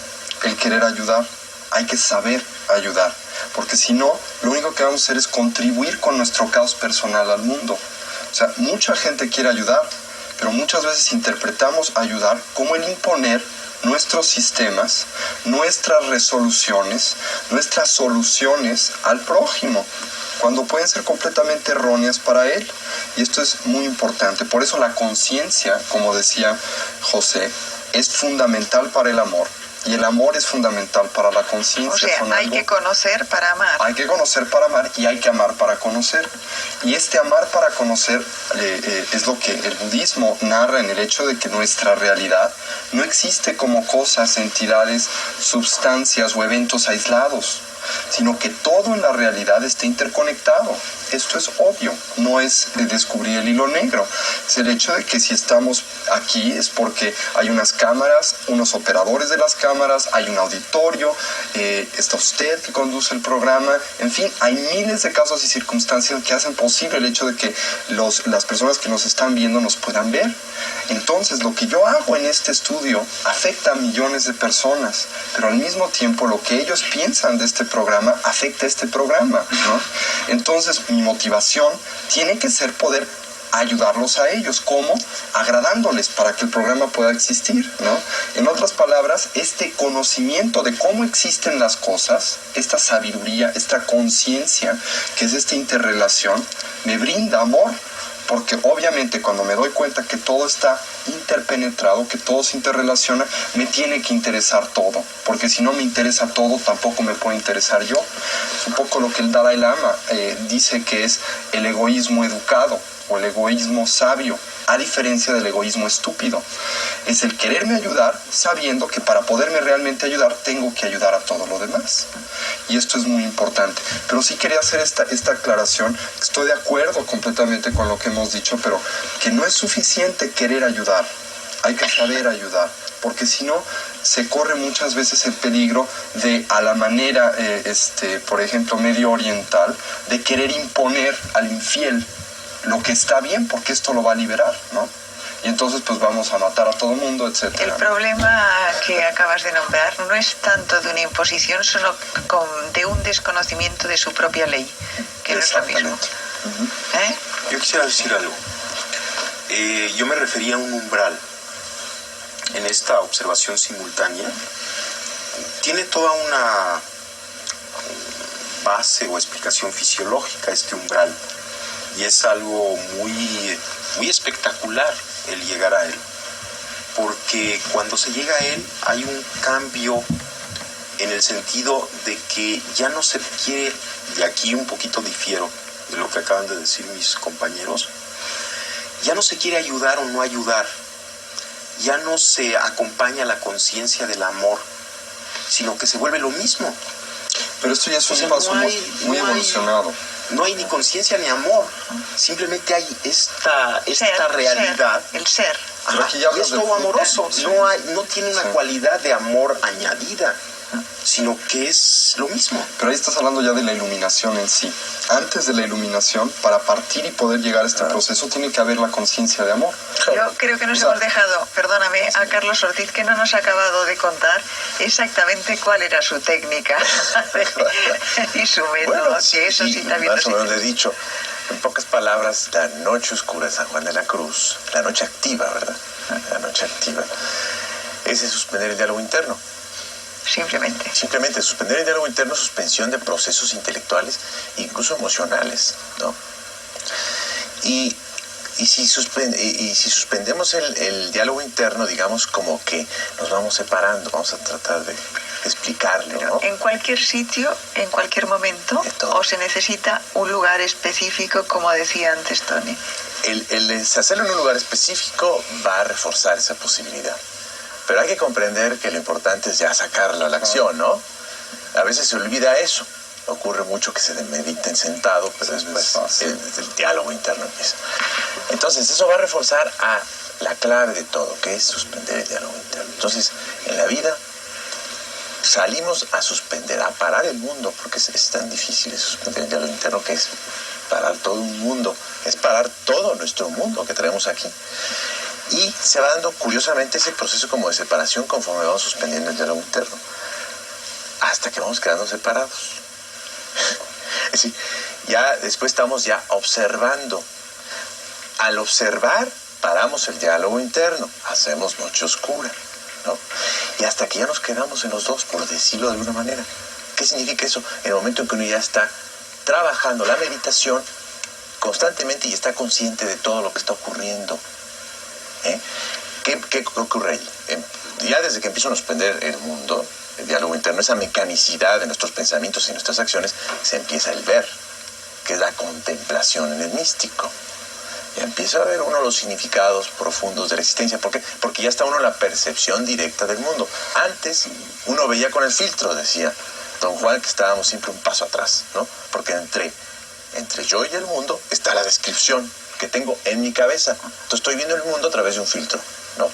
Speaker 4: el querer ayudar, hay que saber ayudar. Porque si no, lo único que vamos a hacer es contribuir con nuestro caos personal al mundo. O sea, mucha gente quiere ayudar, pero muchas veces interpretamos ayudar como el imponer nuestros sistemas, nuestras resoluciones, nuestras soluciones al prójimo, cuando pueden ser completamente erróneas para él. Y esto es muy importante. Por eso la conciencia, como decía José, es fundamental para el amor. Y el amor es fundamental para la conciencia.
Speaker 1: O sea, hay que conocer para amar.
Speaker 4: Hay que conocer para amar y hay que amar para conocer. Y este amar para conocer es lo que el budismo narra en el hecho de que nuestra realidad no existe como cosas, entidades, sustancias o eventos aislados, sino que todo en la realidad está interconectado. Esto es obvio, no es descubrir el hilo negro. Es el hecho de que si estamos aquí es porque hay unas cámaras, unos operadores de las cámaras, hay un auditorio, está usted que conduce el programa, en fin, hay miles de casos y circunstancias que hacen posible el hecho de que las personas que nos están viendo nos puedan ver. Entonces, lo que yo hago en este estudio afecta a millones de personas, pero al mismo tiempo lo que ellos piensan de este programa afecta a este programa, ¿no? Entonces, mi motivación tiene que ser poder ayudarlos a ellos. ¿Cómo? Agradándoles para que el programa pueda existir, ¿no? En otras palabras, este conocimiento de cómo existen las cosas, esta sabiduría, esta conciencia, que es esta interrelación, me brinda amor. Porque obviamente cuando me doy cuenta que todo está interpenetrado, que todo se interrelaciona, me tiene que interesar todo. Porque si no me interesa todo, tampoco me puede interesar yo. Es un poco lo que el Dalai Lama dice que es el egoísmo educado o el egoísmo sabio, a diferencia del egoísmo estúpido. Es el quererme ayudar sabiendo que para poderme realmente ayudar tengo que ayudar a todo lo demás. Y esto es muy importante. Pero sí quería hacer esta aclaración. Estoy de acuerdo completamente con lo que hemos dicho, pero que no es suficiente querer ayudar. Hay que saber ayudar. Porque si no, se corre muchas veces el peligro de, a la manera, por ejemplo, medio oriental, de querer imponer al infiel lo que está bien, porque esto lo va a liberar, ¿no? Y entonces pues vamos a matar a todo el mundo, etc.
Speaker 1: El problema que acabas de nombrar no es tanto de una imposición, sino de un desconocimiento de su propia ley, que no es lo mismo. ¿Eh?
Speaker 2: Yo quisiera decir algo. Yo me refería a un umbral. En esta observación simultánea tiene toda una base o explicación fisiológica este umbral. Y es algo muy, muy espectacular el llegar a él. Porque cuando se llega a él hay un cambio en el sentido de que ya no se quiere, y aquí un poquito difiero de lo que acaban de decir mis compañeros, ya no se quiere ayudar o no ayudar, ya no se acompaña la conciencia del amor, sino que se vuelve lo mismo.
Speaker 4: Pero esto ya es un paso muy evolucionado.
Speaker 2: No hay ni conciencia ni amor, simplemente hay esta realidad.
Speaker 1: El ser.
Speaker 2: Ajá, y es todo amoroso, sí. No tiene una cualidad de amor añadida, sino que es lo mismo.
Speaker 4: Pero ahí estás hablando ya de la iluminación en sí. Antes de la iluminación, para partir y poder llegar a este proceso, tiene que haber la conciencia de amor.
Speaker 1: Yo creo que nos hemos dejado, perdóname, a Carlos Ortiz, que no nos ha acabado de contar exactamente cuál era su técnica y su método.
Speaker 3: Bueno,
Speaker 1: que eso sí también
Speaker 3: más o menos le he dicho. En pocas palabras, la noche oscura de San Juan de la Cruz, la noche activa, ¿verdad? La noche activa. Ese es suspender el diálogo interno. Simplemente suspender el diálogo interno, suspensión de procesos intelectuales, incluso emocionales, ¿no? Y si suspendemos el diálogo interno, digamos como que nos vamos separando, vamos a tratar de explicarlo, ¿no?
Speaker 1: En cualquier sitio, en cualquier momento, o se necesita un lugar específico, como decía antes Tony.
Speaker 3: El hacerlo en un lugar específico va a reforzar esa posibilidad. Pero hay que comprender que lo importante es ya sacarlo a la acción, ¿no? A veces se olvida eso. Ocurre mucho que se mediten sentado, pero después el diálogo interno empieza. Entonces, eso va a reforzar a la clave de todo, que es suspender el diálogo interno. Entonces, en la vida salimos a suspender, a parar el mundo, porque es tan difícil suspender el diálogo interno, que es parar todo un mundo, es parar todo nuestro mundo que traemos aquí. Y se va dando curiosamente ese proceso como de separación conforme vamos suspendiendo el diálogo interno, hasta que vamos quedando separados. Es decir, ya después estamos ya observando. Al observar, paramos el diálogo interno, hacemos noche oscura, ¿no? Y hasta que ya nos quedamos en los dos, por decirlo de alguna manera. ¿Qué significa eso? En el momento en que uno ya está trabajando la meditación constantemente y está consciente de todo lo que está ocurriendo. ¿Qué ocurre ahí? ya desde que empiezo a desprender el mundo, el diálogo interno, esa mecanicidad de nuestros pensamientos y nuestras acciones, se empieza el ver, que es la contemplación en el místico. Y empieza a ver uno los significados profundos de la existencia. ¿Por qué? Porque ya está uno en la percepción directa del mundo. Antes uno veía con el filtro, decía don Juan, que estábamos siempre un paso atrás, ¿no? Porque entre yo y el mundo está la descripción que tengo en mi cabeza. Entonces estoy viendo el mundo a través de un filtro, ¿no?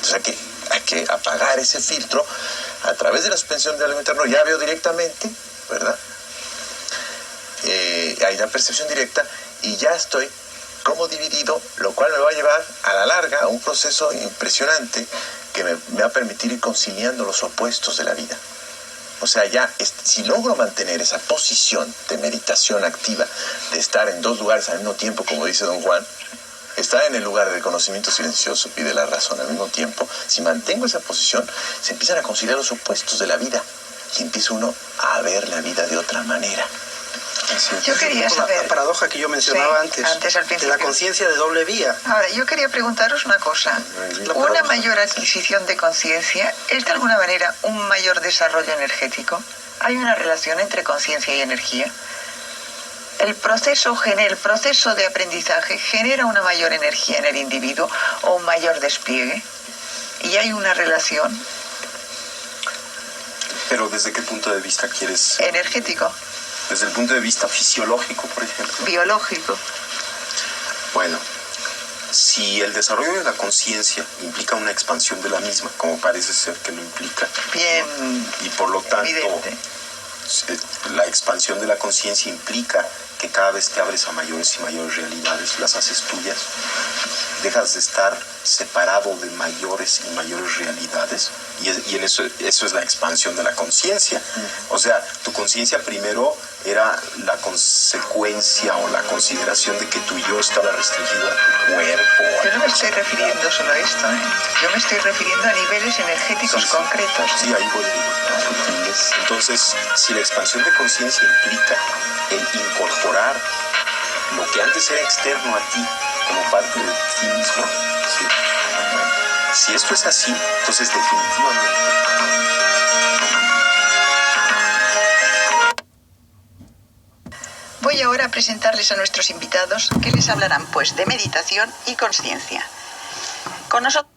Speaker 3: Entonces hay que apagar ese filtro a través de la suspensión del diálogo interno. Ya veo directamente, ¿verdad? Hay la percepción directa y ya estoy como dividido, lo cual me va a llevar a la larga a un proceso impresionante que me va a permitir ir conciliando los opuestos de la vida. O sea, si logro mantener esa posición de meditación activa, de estar en dos lugares al mismo tiempo, como dice don Juan, estar en el lugar del conocimiento silencioso y de la razón al mismo tiempo, si mantengo esa posición, se empiezan a conciliar los opuestos de la vida y empieza uno a ver la vida de otra manera.
Speaker 1: Yo quería saber...
Speaker 6: La paradoja que yo mencionaba antes
Speaker 1: al principio,
Speaker 6: de la conciencia de doble vía.
Speaker 1: Ahora, yo quería preguntaros una cosa. ¿Una mayor adquisición de conciencia es de alguna manera un mayor desarrollo energético? ¿Hay una relación entre conciencia y energía? ¿El proceso de aprendizaje genera una mayor energía en el individuo o un mayor despliegue? ¿Y hay una relación?
Speaker 2: Pero ¿desde qué punto de vista quieres?
Speaker 1: Energético.
Speaker 2: Desde el punto de vista fisiológico, por ejemplo.
Speaker 1: Biológico.
Speaker 2: Bueno, si el desarrollo de la conciencia implica una expansión de la misma, como parece ser que lo implica,
Speaker 1: bien,
Speaker 2: y por lo tanto
Speaker 1: evidente,
Speaker 2: la expansión de la conciencia implica que cada vez te abres a mayores y mayores realidades, las haces tuyas, dejas de estar separado de mayores y mayores realidades, y en eso es la expansión de la conciencia. O sea, tu conciencia primero era la consecuencia o la consideración de que tu yo estaba restringido a tu cuerpo.
Speaker 1: Yo no me estoy refiriendo solo a esto, ¿eh? Yo me estoy refiriendo a niveles energéticos concretos.
Speaker 2: Sí, ahí voy. Entonces, si la expansión de conciencia implica el incorporar lo que antes era externo a ti como parte de ti mismo, ¿sí? Si esto es así, entonces definitivamente...
Speaker 1: Voy ahora a presentarles a nuestros invitados que les hablarán pues de meditación y conciencia. Con nosotros